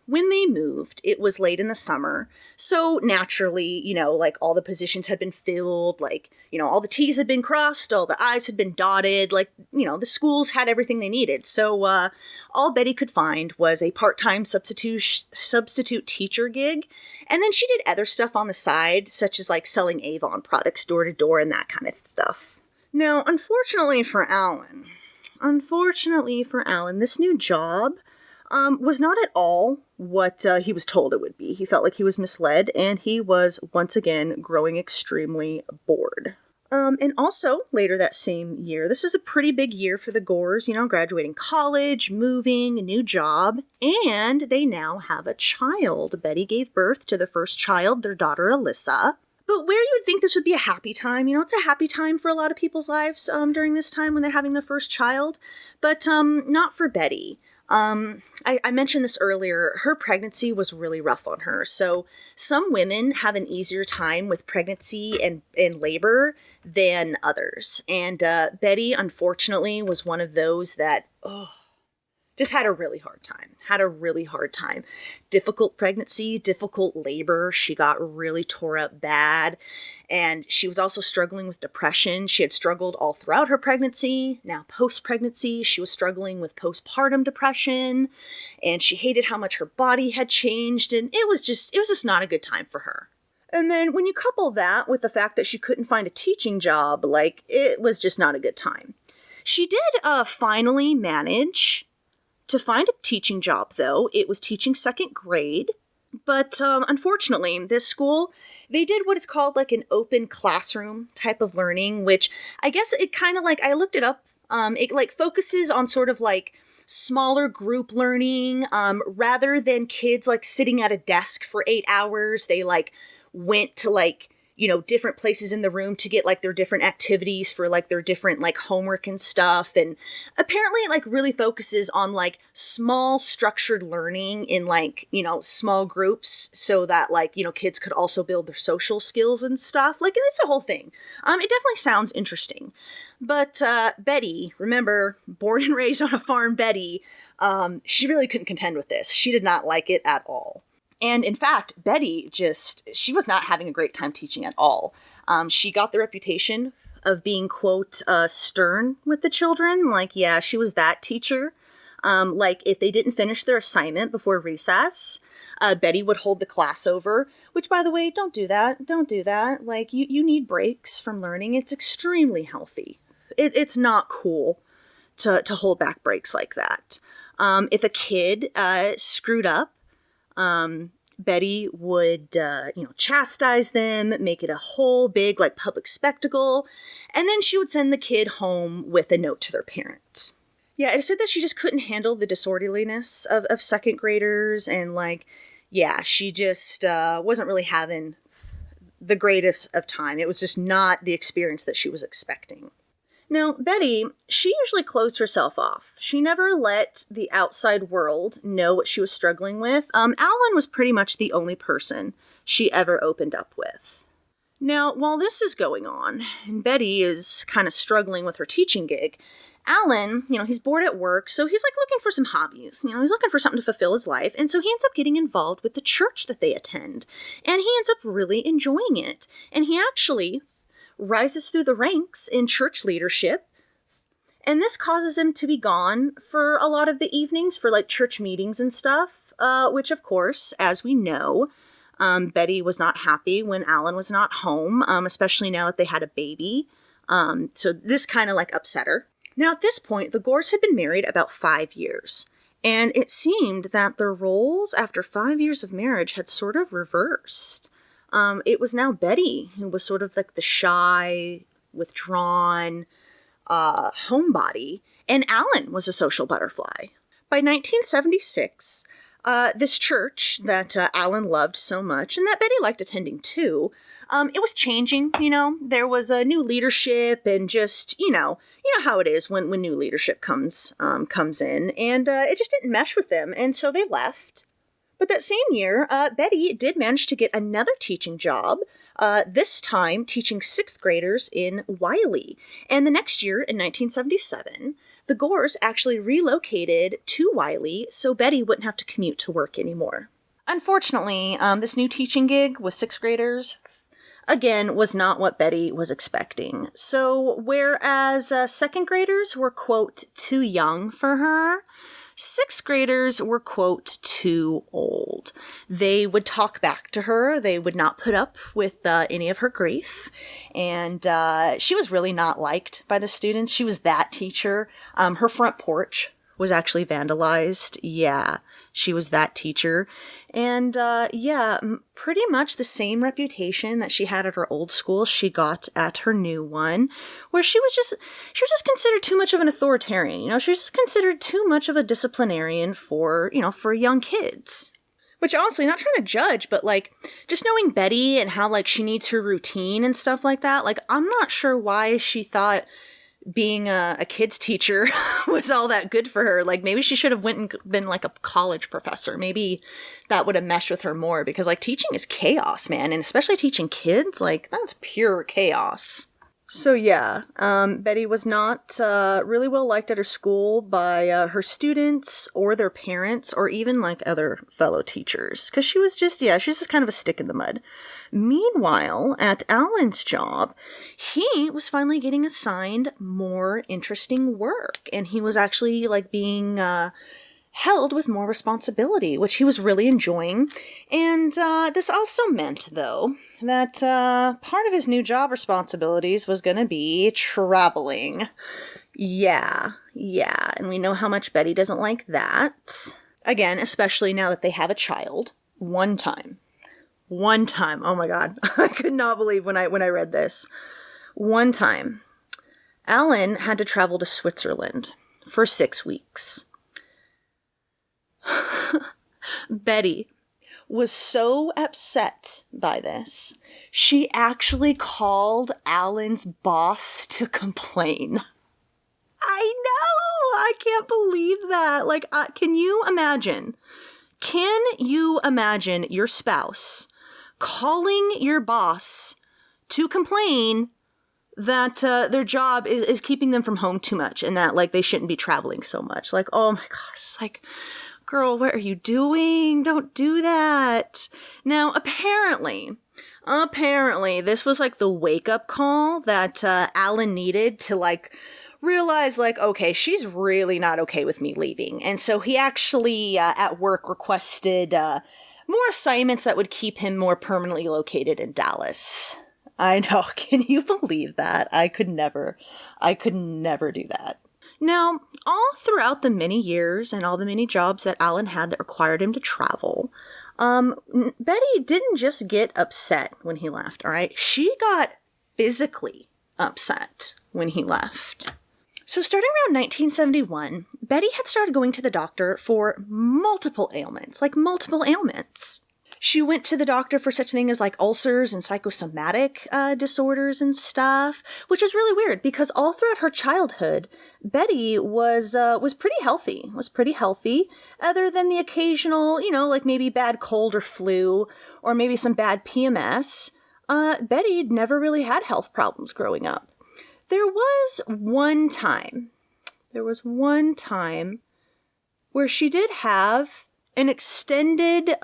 when they moved, it was late in the summer. So naturally, all the positions had been filled, all the T's had been crossed, all the I's had been dotted, the schools had everything they needed. So all Betty could find was a part-time substitute teacher gig. And then she did other stuff on the side, such as selling Avon products door to door and that kind of stuff. Now, unfortunately for Alan, this new job was not at all what he was told it would be. He felt like he was misled, and he was once again growing extremely bored. And also, later that same year, this is a pretty big year for the Gores, graduating college, moving, a new job, and they now have a child. Betty gave birth to their first child, their daughter Alyssa. But where you would think this would be a happy time, it's a happy time for a lot of people's lives during this time when they're having their first child, but not for Betty. I mentioned this earlier, her pregnancy was really rough on her. So some women have an easier time with pregnancy and labor than others. And Betty, unfortunately, was one of those that just had a really hard time. Difficult pregnancy, difficult labor. She got really tore up bad. And she was also struggling with depression. She had struggled all throughout her pregnancy. Now post-pregnancy, she was struggling with postpartum depression. And she hated how much her body had changed. And it was just not a good time for her. And then when you couple that with the fact that she couldn't find a teaching job, it was just not a good time. She did finally manage to find a teaching job, though. It was teaching second grade. But unfortunately, this school, they did what is called an open classroom type of learning, which I guess it kind of I looked it up. It focuses on sort of smaller group learning, rather than kids sitting at a desk for 8 hours. They went to different places in the room to get their different activities for their different homework and stuff. And apparently it really focuses on small structured learning in small groups so that kids could also build their social skills and stuff. It's a whole thing. It definitely sounds interesting. But Betty, remember, born and raised on a farm Betty, she really couldn't contend with this. She did not like it at all. And in fact, Betty she was not having a great time teaching at all. She got the reputation of being, quote, stern with the children. She was that teacher. If they didn't finish their assignment before recess, Betty would hold the class over, which, by the way, don't do that. Don't do that. You need breaks from learning. It's extremely healthy. It's not cool to hold back breaks like that. If a kid screwed up, Betty would, chastise them, make it a whole big, public spectacle, and then she would send the kid home with a note to their parents. Yeah, it said that she just couldn't handle the disorderliness of second graders, and, she just wasn't really having the greatest of time. It was just not the experience that she was expecting. Now, Betty, she usually closed herself off. She never let the outside world know what she was struggling with. Alan was pretty much the only person she ever opened up with. Now, while this is going on, and Betty is kind of struggling with her teaching gig, Alan, he's bored at work, so he's looking for some hobbies. He's looking for something to fulfill his life, and so he ends up getting involved with the church that they attend. And he ends up really enjoying it. And he actually rises through the ranks in church leadership, and this causes him to be gone for a lot of the evenings for church meetings and stuff, which of course, as we know, Betty was not happy when Alan was not home, especially now that they had a baby. So this kind of upset her. Now at this point, the Gores had been married about 5 years, and it seemed that their roles after 5 years of marriage had sort of reversed. It was now Betty who was sort of the shy, withdrawn, homebody, and Alan was a social butterfly. By 1976, this church that Alan loved so much, and that Betty liked attending too, it was changing, there was a new leadership, and just, you know how it is when new leadership comes in, and it just didn't mesh with them, and so they left. But that same year, Betty did manage to get another teaching job, this time teaching 6th graders in Wiley. And the next year, in 1977, the Gores actually relocated to Wiley so Betty wouldn't have to commute to work anymore. Unfortunately, this new teaching gig with 6th graders, again, was not what Betty was expecting. So whereas 2nd graders were, quote, too young for her, 6th graders were, quote, too old. They would talk back to her. They would not put up with any of her grief. And she was really not liked by the students. She was that teacher. Her front porch was actually vandalized. Yeah, she was that teacher. And pretty much the same reputation that she had at her old school, she got at her new one, where she was just considered too much of an authoritarian. She was just considered too much of a disciplinarian for young kids. Which honestly, not trying to judge, but just knowing Betty and how she needs her routine and stuff like that, I'm not sure why she thought being a kids teacher was all that good for her. Like, maybe she should have went and been like a college professor. Maybe that would have meshed with her more, because like teaching is chaos, man. And especially teaching kids, like that's pure chaos. So yeah, Betty was not really well liked at her school by her students or their parents or even like other fellow teachers, because she was just kind of a stick in the mud. Meanwhile, at Alan's job, he was finally getting assigned more interesting work, and he was actually like being held with more responsibility, which he was really enjoying. And this also meant, though, that part of his new job responsibilities was going to be traveling. Yeah, and we know how much Betty doesn't like that. Again, especially now that they have a child. One time, oh my god, I could not believe when I read this. One time, Alan had to travel to Switzerland for 6 weeks. Betty was so upset by this, she actually called Alan's boss to complain. I know! I can't believe that. Like, can you imagine? Can you imagine your spouse calling your boss to complain that their job is keeping them from home too much, and that, like, they shouldn't be traveling so much? Like, oh my gosh, it's like, girl, what are you doing? Don't do that. Now, apparently, this was like the wake-up call that Alan needed to, like, realize, like, okay, she's really not okay with me leaving. And so he actually, at work, requested more assignments that would keep him more permanently located in Dallas. I know. Can you believe that? I could never do that. Now, all throughout the many years and all the many jobs that Alan had that required him to travel, Betty didn't just get upset when he left, all right? She got physically upset when he left. So starting around 1971, Betty had started going to the doctor for multiple ailments. She went to the doctor for such things as like ulcers and psychosomatic disorders and stuff, which was really weird because all throughout her childhood, Betty was pretty healthy, other than the occasional, like maybe bad cold or flu, or maybe some bad PMS. Betty never really had health problems growing up. There was one time where she did have an extended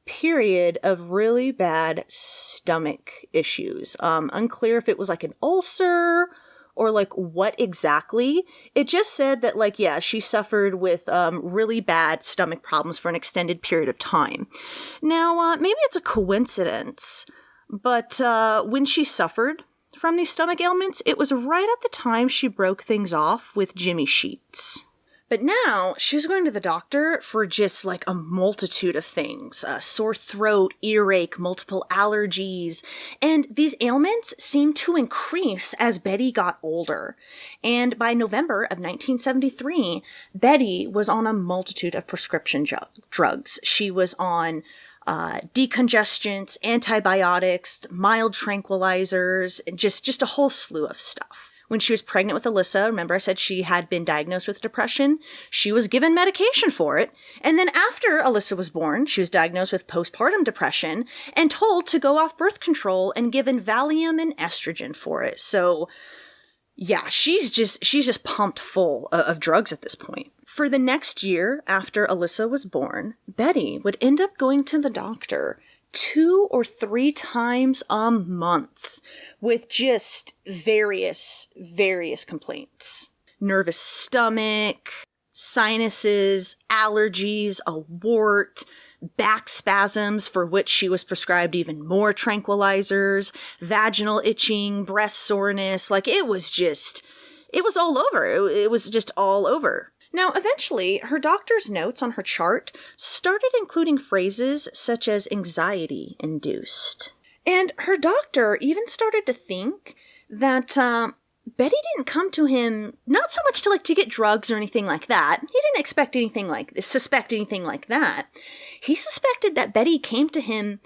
period of really bad stomach issues. Unclear if it was like an ulcer or like what exactly. It just said that like, yeah, she suffered with really bad stomach problems for an extended period of time. Now, maybe it's a coincidence, but when she suffered from these stomach ailments, it was right at the time she broke things off with Jimmy Sheets. But now, she was going to the doctor for just like a multitude of things. Sore throat, earache, multiple allergies. And these ailments seemed to increase as Betty got older. And by November of 1973, Betty was on a multitude of prescription drugs. She was on decongestants, antibiotics, mild tranquilizers, and just a whole slew of stuff. When she was pregnant with Alyssa, remember I said she had been diagnosed with depression? She was given medication for it. And then after Alyssa was born, she was diagnosed with postpartum depression and told to go off birth control and given Valium and estrogen for it. So yeah, she's just pumped full of drugs at this point. For the next year after Alyssa was born, Betty would end up going to the doctor 2 or 3 times a month with just various complaints. Nervous stomach, sinuses, allergies, a wart, back spasms for which she was prescribed even more tranquilizers, vaginal itching, breast soreness. Like it was all over. It was just all over. Now, eventually, her doctor's notes on her chart started including phrases such as anxiety-induced. And her doctor even started to think that Betty didn't come to him not so much to get drugs or anything like that. He didn't suspect anything like that. He suspected that Betty came to him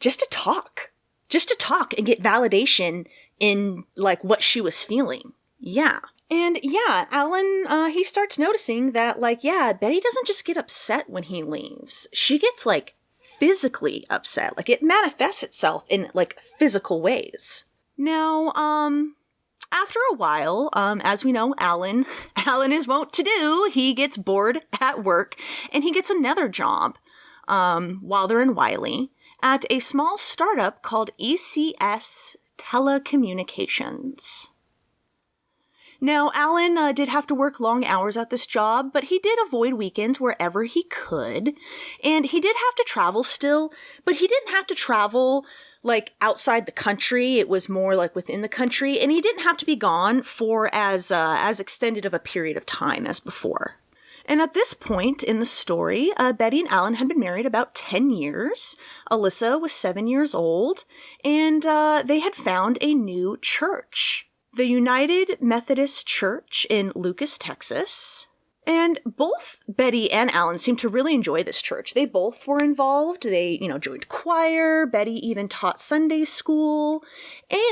just to talk and get validation in like what she was feeling. Yeah. And yeah, Alan, he starts noticing that, like, yeah, Betty doesn't just get upset when he leaves. She gets, like, physically upset. Like, it manifests itself in, like, physical ways. Now, after a while, as we know, Alan is wont to do. He gets bored at work, and he gets another job, while they're in Wiley, at a small startup called ECS Telecommunications. Now, Alan did have to work long hours at this job, but he did avoid weekends wherever he could. And he did have to travel still, but he didn't have to travel, like, outside the country. It was more, like, within the country. And he didn't have to be gone for as extended of a period of time as before. And at this point in the story, Betty and Alan had been married about 10 years. Alyssa was 7 years old, and they had found a new church. The United Methodist Church in Lucas, Texas. And both Betty and Alan seemed to really enjoy this church. They both were involved. They, joined choir. Betty even taught Sunday school.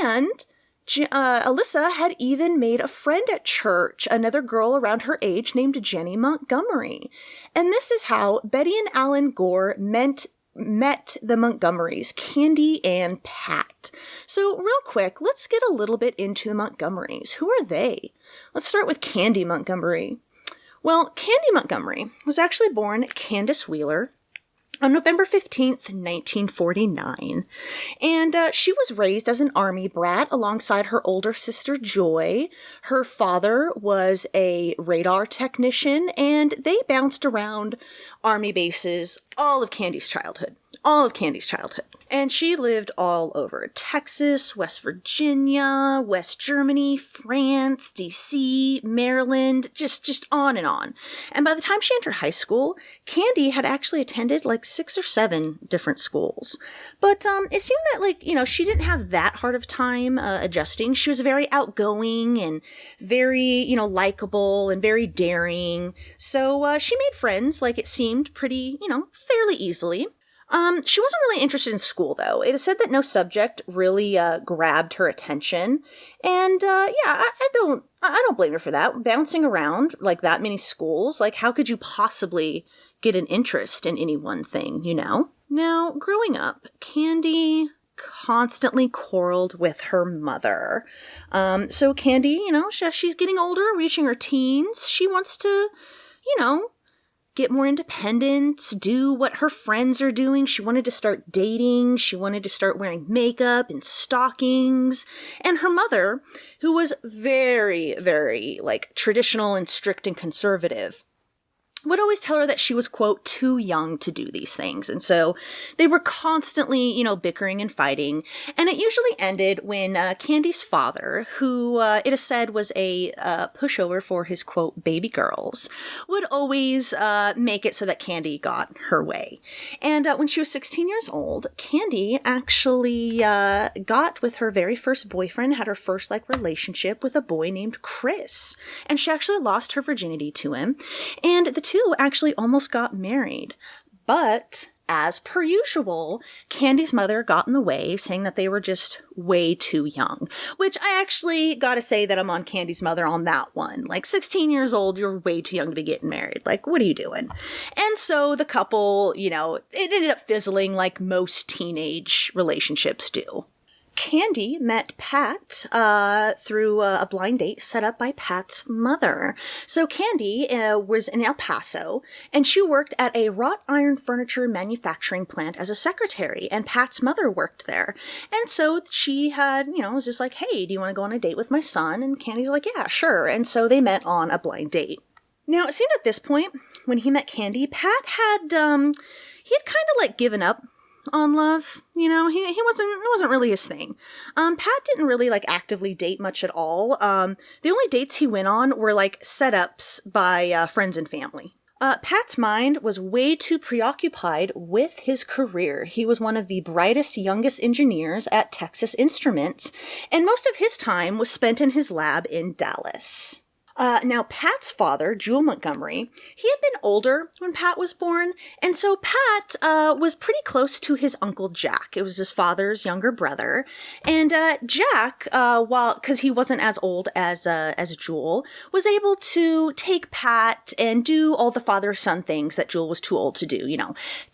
And Alyssa had even made a friend at church, another girl around her age named Candy Montgomery. And this is how Betty and Alan Gore met the Montgomerys, Candy and Pat. So real quick, let's get a little bit into the Montgomerys. Who are they? Let's start with Candy Montgomery. Well, Candy Montgomery was actually born Candace Wheeler on November 15th, 1949. And she was raised as an Army brat alongside her older sister, Joy. Her father was a radar technician, and they bounced around Army bases all of Candy's childhood. And she lived all over Texas, West Virginia, West Germany, France, DC, Maryland, just on and on. And by the time she entered high school, Candy had actually attended like 6 or 7 different schools. But it seemed that, she didn't have that hard of time adjusting. She was very outgoing and very, likable and very daring. So she made friends, it seemed pretty, fairly easily. She wasn't really interested in school, though. It is said that no subject really grabbed her attention, and I don't blame her for that. Bouncing around like that many schools, how could you possibly get an interest in any one thing, Now, growing up, Candy constantly quarreled with her mother. So Candy, she's getting older, reaching her teens. She wants to, get more independence, do what her friends are doing. She wanted to start dating. She wanted to start wearing makeup and stockings. And her mother, who was very, very, traditional and strict and conservative, would always tell her that she was, quote, too young to do these things. And so they were constantly, bickering and fighting. And it usually ended when Candy's father, who it is said was a pushover for his, quote, baby girls, would always make it so that Candy got her way. And when she was 16 years old, Candy actually got with her very first boyfriend, had her first, relationship with a boy named Chris. And she actually lost her virginity to him. And the two actually almost got married. But, as per usual, Candy's mother got in the way, saying that they were just way too young. Which I actually gotta say that I'm on Candy's mother on that one. 16 years old, you're way too young to get married. What are you doing? And so the couple, it ended up fizzling like most teenage relationships do. Candy met Pat through a blind date set up by Pat's mother. So Candy was in El Paso, and she worked at a wrought iron furniture manufacturing plant as a secretary, and Pat's mother worked there. And so she had, was just like, hey, do you want to go on a date with my son? And Candy's like, yeah, sure. And so they met on a blind date. Now, it seemed at this point, when he met Candy, Pat had, he had kind of given up on love. It wasn't really his thing. Pat didn't really actively date much at all. The only dates he went on were setups by friends and family. Pat's mind was way too preoccupied with his career. He was one of the brightest, youngest engineers at Texas Instruments, and most of his time was spent in his lab in Dallas. Now, Pat's father, Jewel Montgomery, he had been older when Pat was born, and so Pat was pretty close to his uncle Jack. It was his father's younger brother, and Jack, because he wasn't as old as Jewel, was able to take Pat and do all the father-son things that Jewel was too old to do,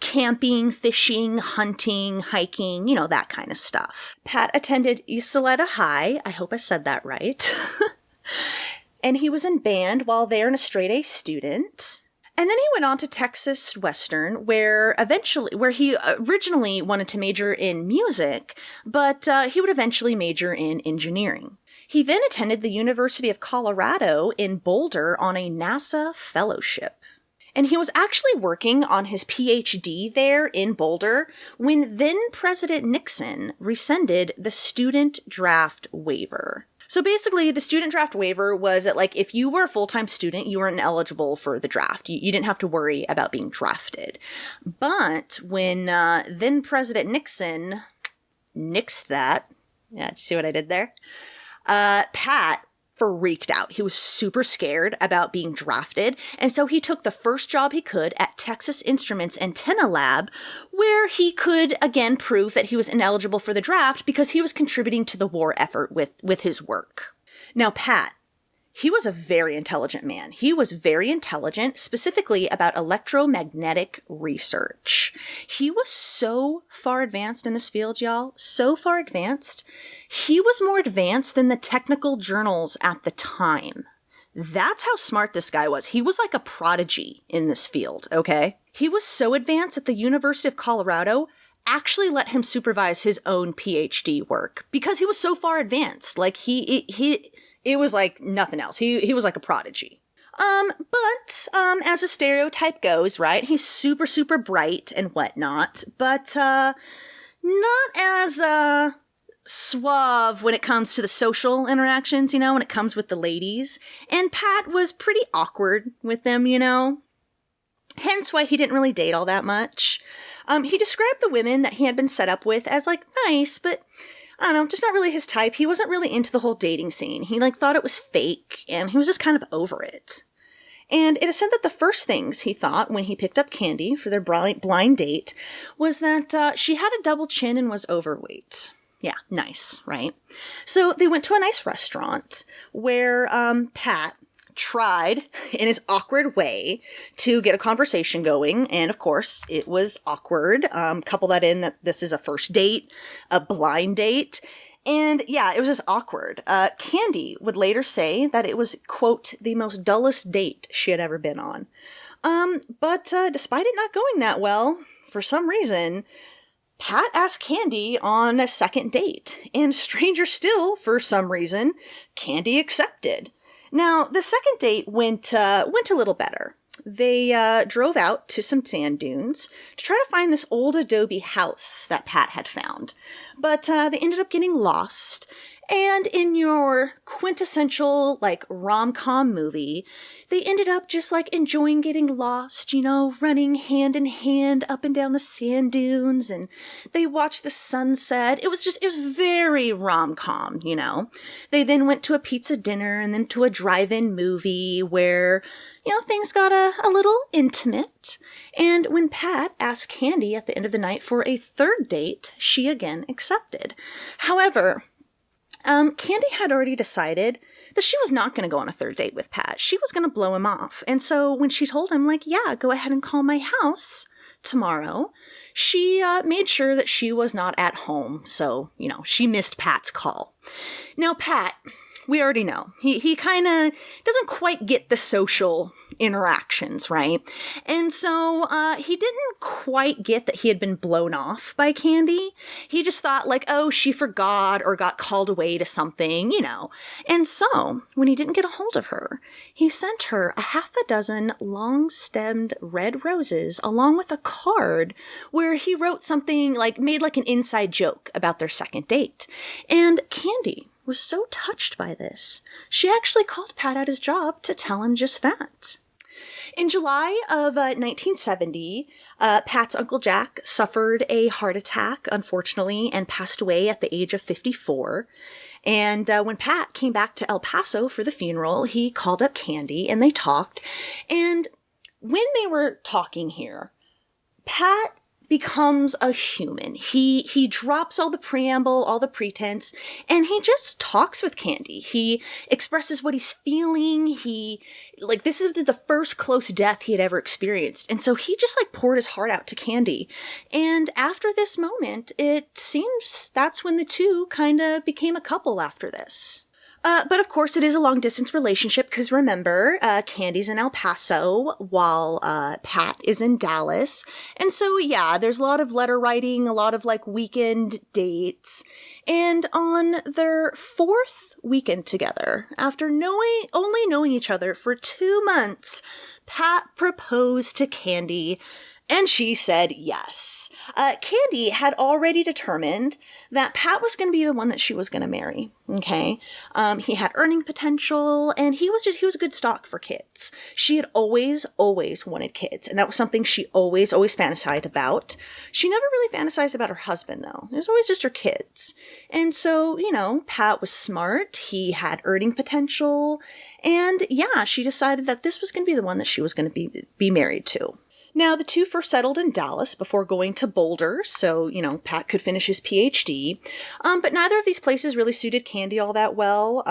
camping, fishing, hunting, hiking, that kind of stuff. Pat attended Isoleta High, I hope I said that right, and he was in band while there and a straight-A student. And then he went on to Texas Western, where he originally wanted to major in music, but he would eventually major in engineering. He then attended the University of Colorado in Boulder on a NASA fellowship. And he was actually working on his PhD there in Boulder when then President Nixon rescinded the student draft waiver. So basically, the student draft waiver was that, if you were a full-time student, you weren't eligible for the draft. You didn't have to worry about being drafted. But when then President Nixon nixed that, yeah, did you see what I did there? Pat freaked out. He was super scared about being drafted, and so he took the first job he could at Texas Instruments Antenna Lab, where he could again prove that he was ineligible for the draft because he was contributing to the war effort with his work. Now, Pat, he was a very intelligent man. He was very intelligent, specifically about electromagnetic research. He was so far advanced in this field, y'all. So far advanced. He was more advanced than the technical journals at the time. That's how smart this guy was. He was like a prodigy in this field, okay? He was so advanced that the University of Colorado actually let him supervise his own PhD work because he was so far advanced. It was like nothing else. He was like a prodigy. But as a stereotype goes, right, he's super, super bright and whatnot, but not as suave when it comes to the social interactions, when it comes with the ladies. And Pat was pretty awkward with them, Hence why he didn't really date all that much. He described the women that he had been set up with as, nice, but I don't know, just not really his type. He wasn't really into the whole dating scene. He, thought it was fake, and he was just kind of over it. And it is said that the first things he thought when he picked up Candy for their blind date was that she had a double chin and was overweight. Yeah, nice, right? So they went to a nice restaurant where Pat tried, in his awkward way, to get a conversation going, and of course, it was awkward. Couple that in that this is a first date, a blind date, and yeah, it was just awkward. Candy would later say that it was, quote, the most dullest date she had ever been on. But despite it not going that well, for some reason, Pat asked Candy on a second date, and stranger still, for some reason, Candy accepted. Now, the second date went a little better. They drove out to some sand dunes to try to find this old adobe house that Pat had found. But they ended up getting lost. And in your quintessential, rom-com movie, they ended up just, enjoying getting lost, running hand in hand up and down the sand dunes, and they watched the sunset. It was very rom-com, They then went to a pizza dinner and then to a drive-in movie where, things got a little intimate. And when Pat asked Candy at the end of the night for a third date, she again accepted. However, Candy had already decided that she was not going to go on a third date with Pat. She was going to blow him off. And so when she told him, yeah, go ahead and call my house tomorrow, she made sure that she was not at home. So, she missed Pat's call. Now, Pat, we already know. He kind of doesn't quite get the social interactions, right? And so he didn't quite get that he had been blown off by Candy. He just thought oh, she forgot or got called away to something, And so when he didn't get a hold of her, he sent her a half a dozen long-stemmed red roses along with a card where he wrote something made an inside joke about their second date. And Candy was so touched by this, she actually called Pat at his job to tell him just that. In July of 1970, Pat's Uncle Jack suffered a heart attack, unfortunately, and passed away at the age of 54. And when Pat came back to El Paso for the funeral, he called up Candy and they talked. And when they were talking here, Pat becomes a human. He drops all the preamble, all the pretense, and he just talks with Candy. He expresses what he's feeling. This is the first close death he had ever experienced. And so he just poured his heart out to Candy. And after this moment, it seems that's when the two kind of became a couple after this. But of course, it is a long-distance relationship because remember, Candy's in El Paso while Pat is in Dallas. And so, yeah, there's a lot of letter writing, a lot of weekend dates. And on their fourth weekend together, after only knowing each other for 2 months, Pat proposed to Candy. And she said yes. Candy had already determined that Pat was going to be the one that she was going to marry. Okay. He had earning potential and he was a good stock for kids. She had always wanted kids. And that was something she always fantasized about. She never really fantasized about her husband though. It was always just her kids. And so, Pat was smart. He had earning potential. And yeah, she decided that this was going to be the one that she was going to be married to. Now, the two first settled in Dallas before going to Boulder, so, Pat could finish his PhD. But neither of these places really suited Candy all that well.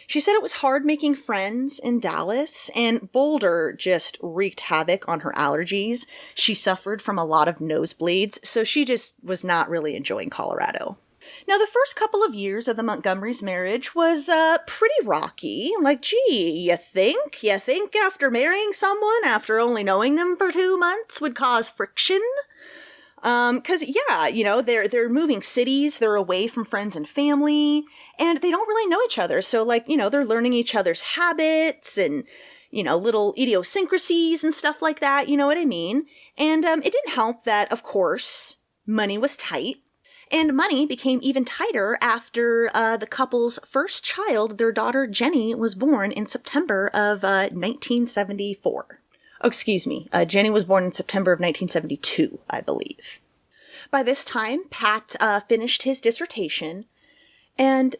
She said it was hard making friends in Dallas, and Boulder just wreaked havoc on her allergies. She suffered from a lot of nosebleeds, so she just was not really enjoying Colorado. Now, the first couple of years of the Montgomerys' marriage was pretty rocky. You think after marrying someone, after only knowing them for 2 months, would cause friction? They're moving cities, they're away from friends and family, and they don't really know each other. So, they're learning each other's habits and, little idiosyncrasies and stuff like that, you know what I mean? And it didn't help that, of course, money was tight. And money became even tighter after the couple's first child, their daughter Jenny, was born in September of 1974. Oh, excuse me. Jenny was born in September of 1972, I believe. By this time, Pat finished his dissertation, and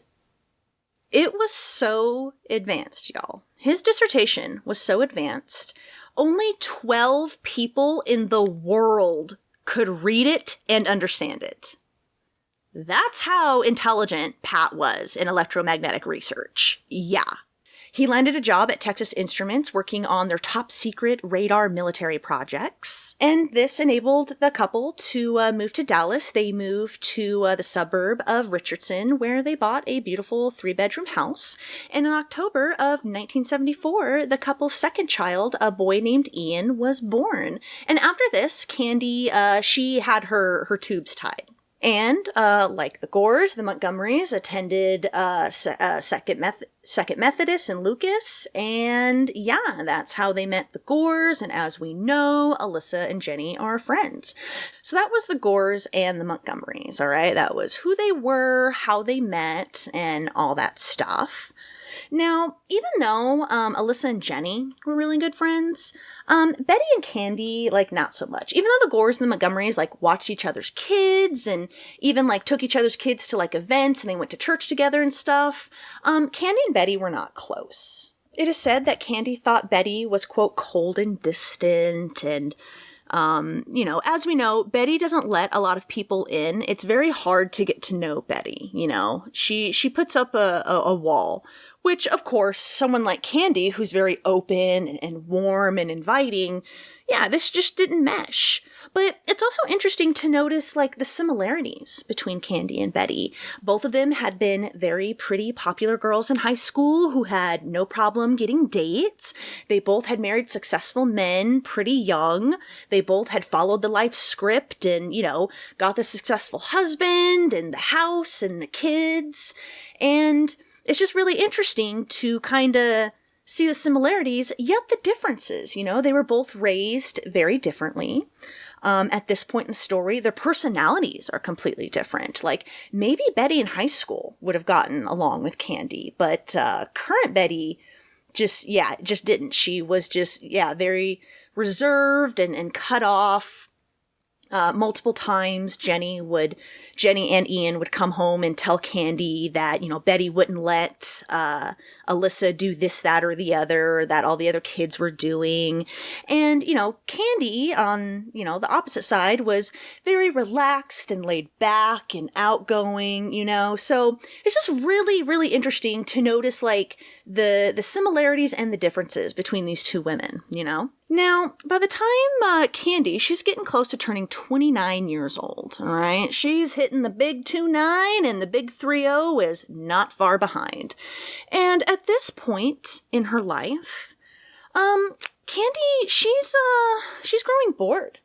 it was so advanced, y'all. His dissertation was so advanced, only 12 people in the world could read it and understand it. That's how intelligent Pat was in electromagnetic research. Yeah. He landed a job at Texas Instruments working on their top secret radar military projects. And this enabled the couple to move to Dallas. They moved to the suburb of Richardson, where they bought a beautiful 3-bedroom house. And in October of 1974, the couple's second child, a boy named Ian, was born. And after this, Candy, she had her tubes tied. And, like the Gores, the Montgomerys attended, Second Methodist in Lucas, and yeah, that's how they met the Gores, and as we know, Alyssa and Jenny are friends. So that was the Gores and the Montgomerys, alright? That was who they were, how they met, and all that stuff. Now, even though Alyssa and Jenny were really good friends, Betty and Candy, not so much. Even though the Gores and the Montgomerys, watched each other's kids and even, took each other's kids to, events and they went to church together and stuff, Candy and Betty were not close. It is said that Candy thought Betty was, quote, cold and distant and as we know, Betty doesn't let a lot of people in. It's very hard to get to know Betty, She puts up a wall, which, of course, someone like Candy, who's very open and warm and inviting, yeah, this just didn't mesh. But it's also interesting to notice, the similarities between Candy and Betty. Both of them had been very pretty, popular girls in high school who had no problem getting dates. They both had married successful men pretty young. They both had followed the life script and, got the successful husband and the house and the kids. And it's just really interesting to kind of see the similarities, yet the differences. They were both raised very differently. At this point in the story, their personalities are completely different. Maybe Betty in high school would have gotten along with Candy, but current Betty just didn't. She was just, very reserved and cut off. Multiple times, Jenny and Ian would come home and tell Candy that, Betty wouldn't let, Alyssa do this, that, or the other, that all the other kids were doing. And, Candy on, the opposite side was very relaxed and laid back and outgoing, so it's just really, really interesting to notice, like, the similarities and the differences between these two women, Now, by the time Candy, she's getting close to turning 29 years old, all right? She's hitting the big 29 and the big 30 is not far behind. And at this point in her life, Candy, she's growing bored.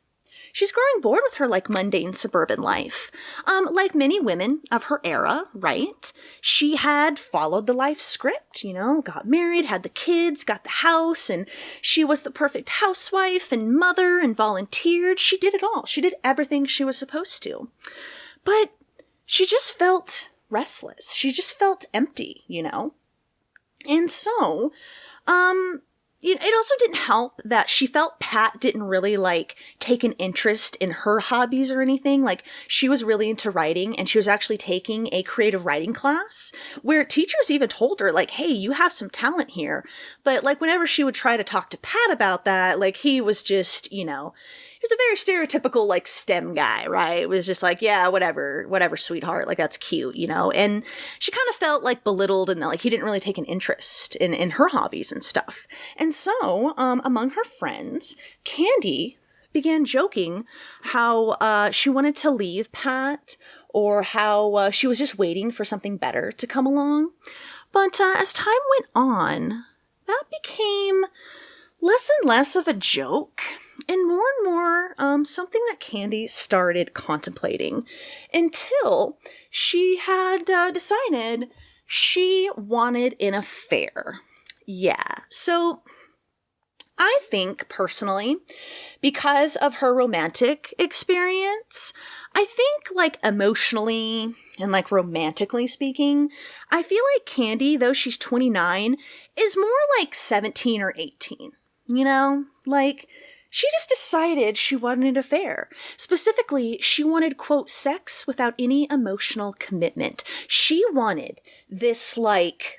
She's growing bored with her, like, mundane suburban life. Like many women of her era, right? She had followed the life script, got married, had the kids, got the house, and she was the perfect housewife and mother and volunteered. She did it all. She did everything she was supposed to. But she just felt restless. She just felt empty, And so, it also didn't help that she felt Pat didn't really, like, take an interest in her hobbies or anything. Like, she was really into writing, and she was actually taking a creative writing class where teachers even told her, like, hey, you have some talent here. But, like, whenever she would try to talk to Pat about that, like, he was just, he was a very stereotypical, like, STEM guy, right? It was just like, yeah, whatever, sweetheart, like, that's cute, And she kind of felt, like, belittled and, like, he didn't really take an interest in her hobbies and stuff. And so, among her friends, Candy began joking how she wanted to leave Pat, or how she was just waiting for something better to come along. But as time went on, that became less and less of a joke, and more something that Candy started contemplating, until she had decided she wanted an affair. Yeah, so I think, personally, because of her romantic experience, I think, like, emotionally and, like, romantically speaking, I feel like Candy, though she's 29, is more like 17 or 18, Like, she just decided she wanted an affair. Specifically, she wanted, quote, sex without any emotional commitment. She wanted this, like,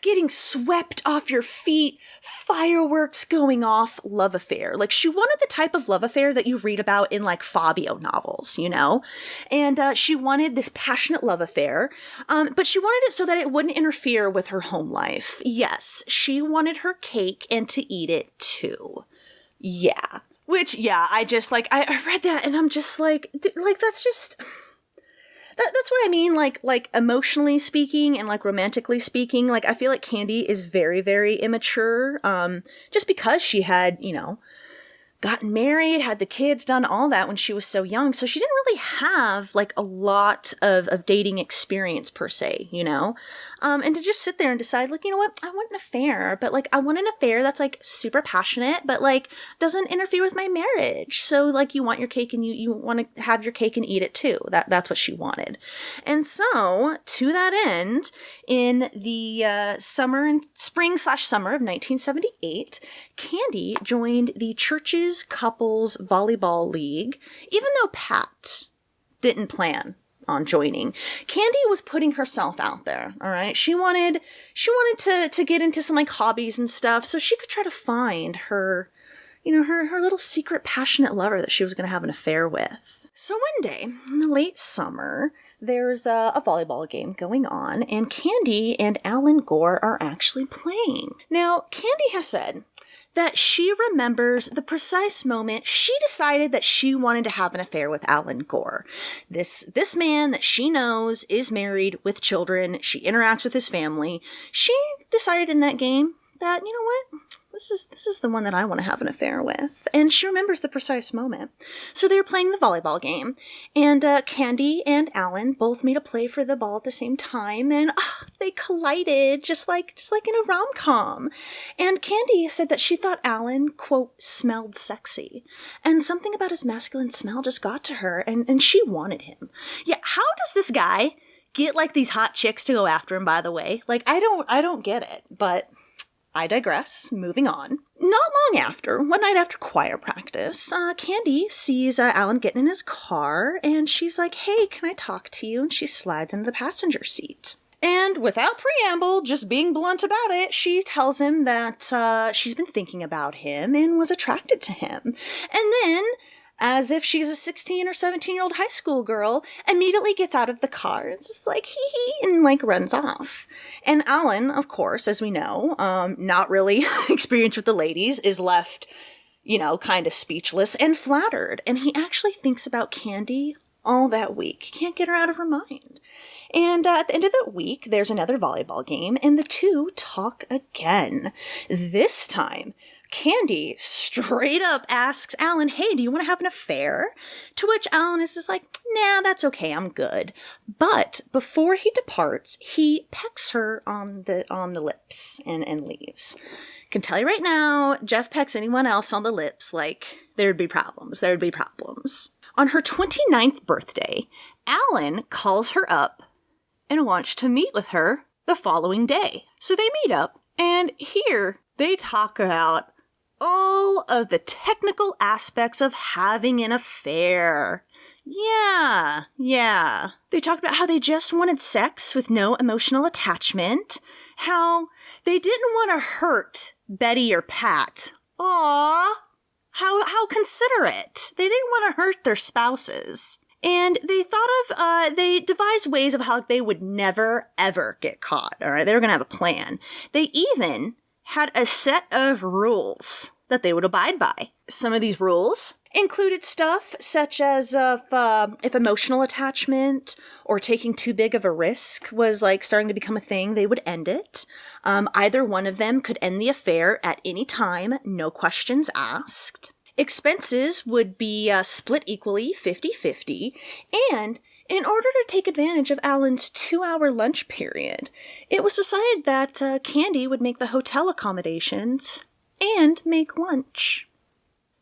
getting swept off your feet, fireworks going off love affair. Like, she wanted the type of love affair that you read about in, like, Fabio novels, And she wanted this passionate love affair, but she wanted it so that it wouldn't interfere with her home life. Yes, she wanted her cake and to eat it, too. Yeah. Which, I just, like, I read that and I'm just like, that's just... That's what I mean, like emotionally speaking and, like, romantically speaking, like, I feel like Candy is very, very immature, just because she had, gotten married, had the kids, done all that when she was so young, so she didn't really have, like, a lot of dating experience, per se, and to just sit there and decide, like, what, I want an affair, but, like, I want an affair that's, like, super passionate, but, like, doesn't interfere with my marriage, so, like, you want your cake and you want to have your cake and eat it too, that's what she wanted. And so, to that end, in the spring/summer of 1978, Candy joined the church's couples volleyball league, even though Pat didn't plan on joining. Candy was putting herself out there, all right? She wanted to get into some, like, hobbies and stuff, so she could try to find her, her little secret passionate lover that she was going to have an affair with. So one day, in the late summer, there's a volleyball game going on, and Candy and Alan Gore are actually playing. Now, Candy has said that she remembers the precise moment she decided that she wanted to have an affair with Alan Gore. This man that she knows is married with children. She interacts with his family. She decided in that game that, you know what? This is the one that I want to have an affair with. And she remembers the precise moment. So they were playing the volleyball game, and Candy and Alan both made a play for the ball at the same time, and they collided just like in a rom-com. And Candy said that she thought Alan, quote, smelled sexy. And something about his masculine smell just got to her, and she wanted him. Yeah, how does this guy get, like, these hot chicks to go after him, by the way. Like, I don't get it, but I digress. Moving on. Not long after, one night after choir practice, Candy sees Alan getting in his car, and she's like, hey, can I talk to you? And she slides into the passenger seat. And without preamble, just being blunt about it, she tells him that she's been thinking about him and was attracted to him. And then, as if she's a 16 or 17-year-old high school girl, immediately gets out of the car. It's just like, hee, and, like, runs off. And Alan, of course, as we know, not really experienced with the ladies, is left, you know, kind of speechless and flattered. And he actually thinks about Candy all that week. He can't get her out of her mind. And at the end of the week, there's another volleyball game, and the two talk again. This time, Candy straight up asks Alan, hey, do you want to have an affair? To which Alan is just like, nah, that's okay, I'm good. But before he departs, he pecks her on the lips and leaves. I can tell you right now, Jeff pecks anyone else on the lips, like, there'd be problems. On her 29th birthday, Alan calls her up and wants to meet with her the following day. So they meet up, and here they talk about all of the technical aspects of having an affair. Yeah. They talked about how they just wanted sex with no emotional attachment, how they didn't want to hurt Betty or Pat. Aww, how considerate. They didn't want to hurt their spouses. And they devised ways of how they would never, ever get caught, all right? They were going to have a plan. They even had a set of rules that they would abide by. Some of these rules included stuff such as if emotional attachment or taking too big of a risk was, like, starting to become a thing, they would end it. Either one of them could end the affair at any time, no questions asked. Expenses would be split equally, 50-50, and in order to take advantage of Alan's 2-hour lunch period, it was decided that Candy would make the hotel accommodations and make lunch.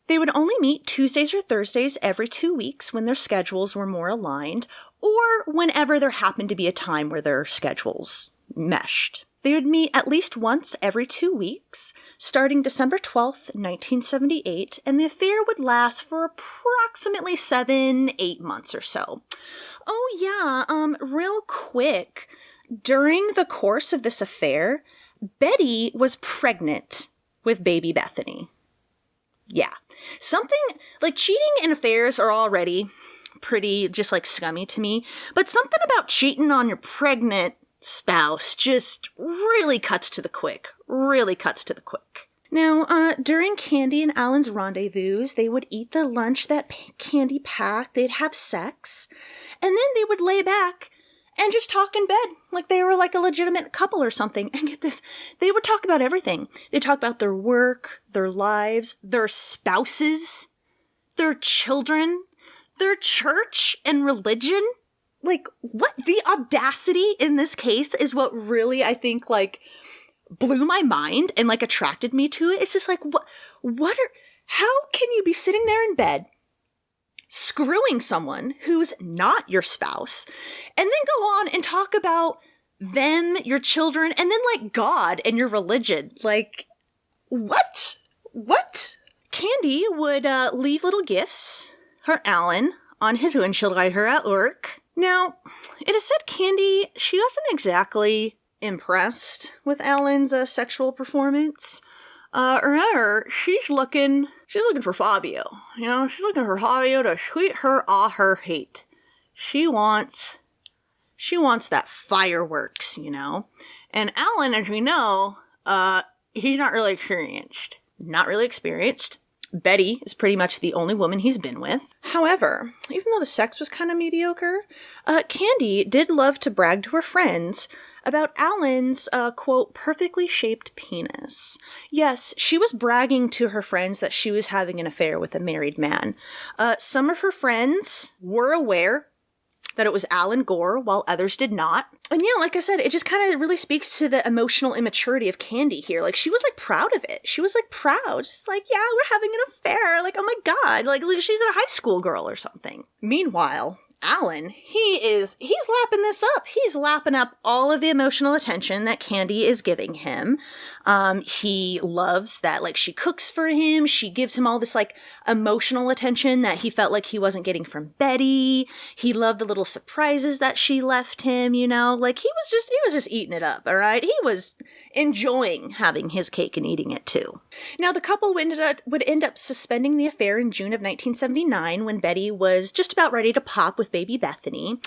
They would only meet Tuesdays or Thursdays every 2 weeks when their schedules were more aligned, or whenever there happened to be a time where their schedules meshed. They would meet at least once every 2 weeks, starting December 12th, 1978, and the affair would last for approximately 7-8 months or so. Oh yeah, real quick, during the course of this affair, Betty was pregnant with baby Bethany. Yeah. Something, like, cheating and affairs are already pretty just, like, scummy to me, but something about cheating on your pregnant spouse just really cuts to the quick. Now, during Candy and Alan's rendezvous, they would eat the lunch that Candy packed, they'd have sex, and then they would lay back and just talk in bed like they were like a legitimate couple or something. And get this, they would talk about everything. They'd talk about their work, their lives, their spouses, their children, their church and religion. Like, what? The audacity in this case is what really, I think, like, blew my mind and, like, attracted me to it. It's just like, how can you be sitting there in bed, screwing someone who's not your spouse, and then go on and talk about them, your children, and then, like, God and your religion? Like, what? Candy would leave little gifts for Alan on his windshield wiper at work. Now, it is said Candy, she wasn't exactly impressed with Alan's sexual performance. Remember, she's looking for Fabio. You know, she's looking for Fabio to sweet her off her hate. She wants that fireworks, you know. And Alan, as we know, he's not really experienced. Betty is pretty much the only woman he's been with. However, even though the sex was kind of mediocre, Candy did love to brag to her friends about Alan's, quote, perfectly shaped penis. Yes, she was bragging to her friends that she was having an affair with a married man. Some of her friends were aware that it was Alan Gore, while others did not. And yeah, like I said, it just kind of really speaks to the emotional immaturity of Candy here. Like, she was, like, proud of it. She was, like, proud. Just like, yeah, we're having an affair. Like, oh my God. Like she's a high school girl or something. Meanwhile, Alan, he's lapping this up. He's lapping up all of the emotional attention that Candy is giving him. He loves that, like, she cooks for him. She gives him all this, like, emotional attention that he felt like he wasn't getting from Betty. He loved the little surprises that she left him, you know? Like, he was just eating it up, all right? He was enjoying having his cake and eating it, too. Now, the couple would end up suspending the affair in June of 1979 when Betty was just about ready to pop with baby Bethany.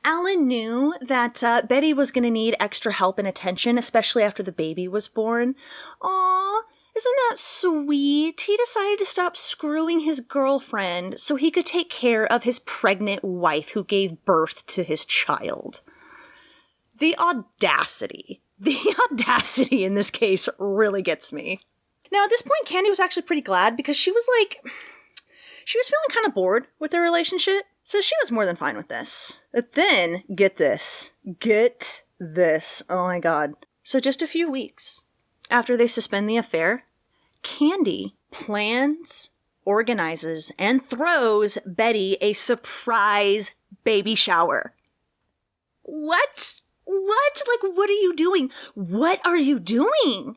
Alan knew that Betty was going to need extra help and attention, especially after the baby was born. Aw, isn't that sweet? He decided to stop screwing his girlfriend so he could take care of his pregnant wife who gave birth to his child. The audacity in this case really gets me. Now, at this point, Candy was actually pretty glad because she was feeling kind of bored with their relationship. So she was more than fine with this. But then, get this. Oh my god. So just a few weeks after they suspend the affair, Candy plans, organizes, and throws Betty a surprise baby shower. What? Like, what are you doing? What are you doing?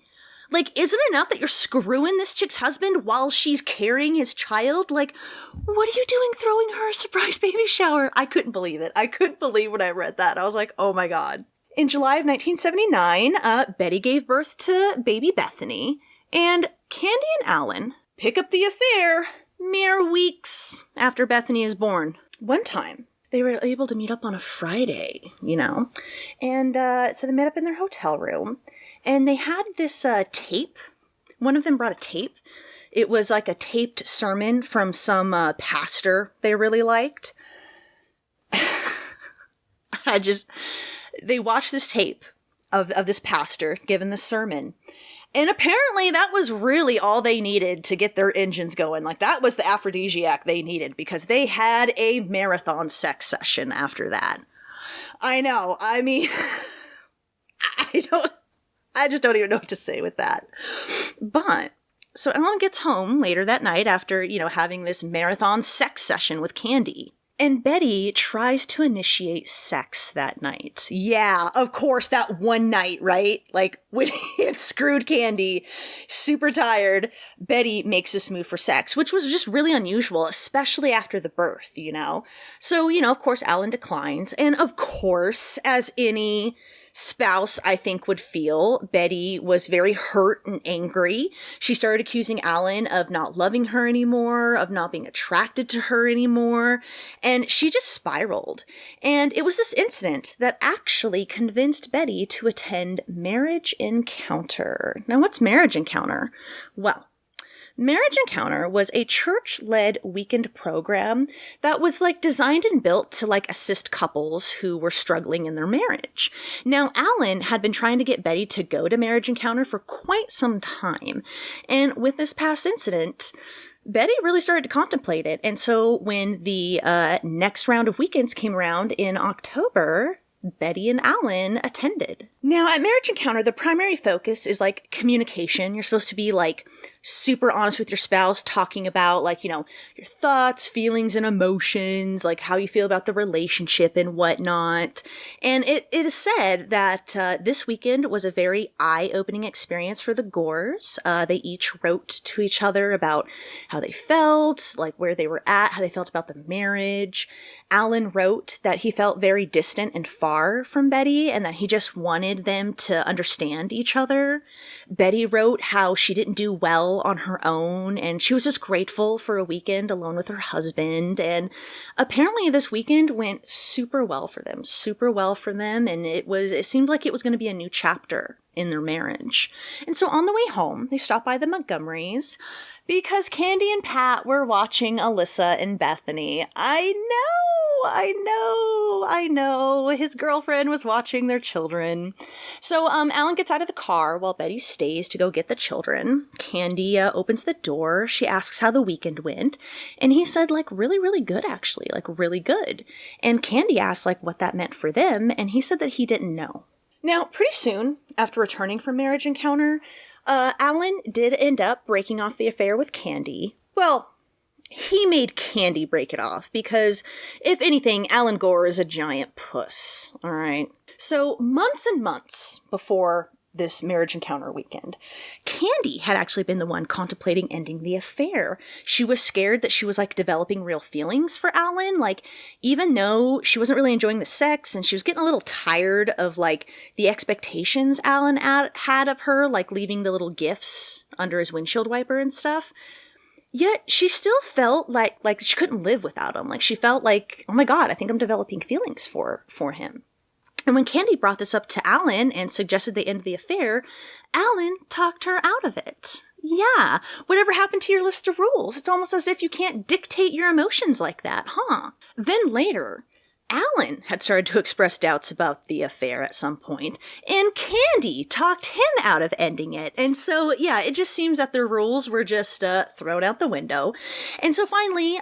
Like, isn't it enough that you're screwing this chick's husband while she's carrying his child? Like, what are you doing throwing her a surprise baby shower? I couldn't believe it. I couldn't believe when I read that. I was like, oh my god. In July of 1979, Betty gave birth to baby Bethany, and Candy and Alan pick up the affair mere weeks after Bethany is born. One time, they were able to meet up on a Friday, you know, and so they met up in their hotel room. And they had this tape. One of them brought a tape. It was like a taped sermon from some pastor they really liked. They watched this tape of this pastor giving the sermon. And apparently that was really all they needed to get their engines going. Like, that was the aphrodisiac they needed because they had a marathon sex session after that. I know. I mean, I just don't even know what to say with that. But, so Alan gets home later that night after, you know, having this marathon sex session with Candy. And Betty tries to initiate sex that night. Yeah, of course, that one night, right? Like, when he had screwed Candy, super tired, Betty makes this move for sex, which was just really unusual, especially after the birth, you know? So, you know, of course, Alan declines. And of course, as any spouse, I think, would feel, Betty was very hurt and angry. She started accusing Alan of not loving her anymore, of not being attracted to her anymore, and she just spiraled. And it was this incident that actually convinced Betty to attend Marriage Encounter. Now, what's Marriage Encounter? Well, Marriage Encounter was a church-led weekend program that was, like, designed and built to, like, assist couples who were struggling in their marriage. Now, Alan had been trying to get Betty to go to Marriage Encounter for quite some time. And with this past incident, Betty really started to contemplate it. And so when the next round of weekends came around in October, Betty and Alan attended. Now, at Marriage Encounter, the primary focus is, like, communication. You're supposed to be, like, super honest with your spouse, talking about, like, you know, your thoughts, feelings, and emotions, like how you feel about the relationship and whatnot. And it is said that this weekend was a very eye-opening experience for the Gores. They each wrote to each other about how they felt, like where they were at, how they felt about the marriage. Alan wrote that he felt very distant and far from Betty and that he just wanted them to understand each other. Betty wrote how she didn't do well on her own, and she was just grateful for a weekend alone with her husband. And apparently this weekend went super well for them, and it seemed like it was going to be a new chapter in their marriage. And so on the way home, they stopped by the Montgomerys because Candy and Pat were watching Alyssa and Bethany. I know. His girlfriend was watching their children. So Alan gets out of the car while Betty stays to go get the children. Candy opens the door. She asks how the weekend went. And he said, like, really, really good, actually. Like, really good. And Candy asked, like, what that meant for them. And he said that he didn't know. Now, pretty soon after returning from Marriage Encounter, Alan did end up breaking off the affair with Candy. Well, he made Candy break it off because, if anything, Alan Gore is a giant puss, all right? So months and months before this marriage encounter weekend, Candy had actually been the one contemplating ending the affair. She was scared that she was, like, developing real feelings for Alan. Like, even though she wasn't really enjoying the sex and she was getting a little tired of, like, the expectations Alan had of her, like leaving the little gifts under his windshield wiper and stuff. Yet she still felt like she couldn't live without him. Like, she felt like, oh my God, I think I'm developing feelings for him. And when Candy brought this up to Alan and suggested they end the affair, Alan talked her out of it. Yeah, whatever happened to your list of rules? It's almost as if you can't dictate your emotions like that, huh? Then later, Alan had started to express doubts about the affair at some point, and Candy talked him out of ending it. And so, yeah, it just seems that their rules were just thrown out the window. And so finally,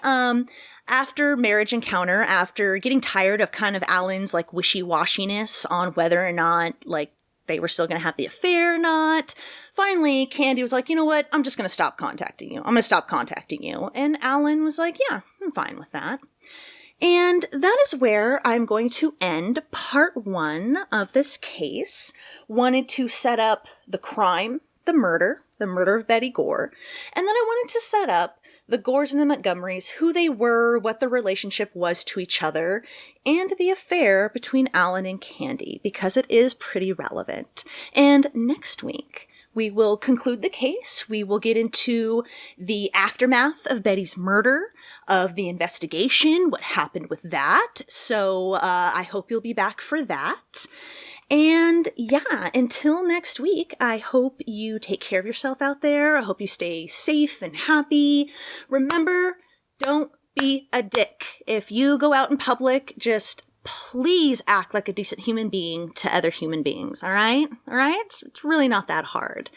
after marriage encounter, after getting tired of kind of Alan's, like, wishy-washiness on whether or not, like, they were still going to have the affair or not, finally, Candy was like, you know what, I'm just going to stop contacting you. I'm going to stop contacting you. And Alan was like, yeah, I'm fine with that. And that is where I'm going to end part 1 of this case. Wanted to set up the crime, the murder of Betty Gore. And then I wanted to set up the Gores and the Montgomerys, who they were, what the relationship was to each other, and the affair between Alan and Candy, because it is pretty relevant. And next week, we will conclude the case. We will get into the aftermath of Betty's murder, of the investigation, what happened with that. So I hope you'll be back for that. And yeah, until next week, I hope you take care of yourself out there. I hope you stay safe and happy. Remember, don't be a dick. If you go out in public, just please act like a decent human being to other human beings, all right? All right? It's really not that hard.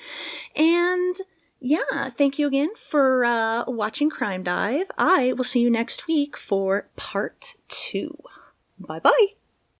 And yeah, thank you again for watching Crime Dive. I will see you next week for part 2. Bye-bye.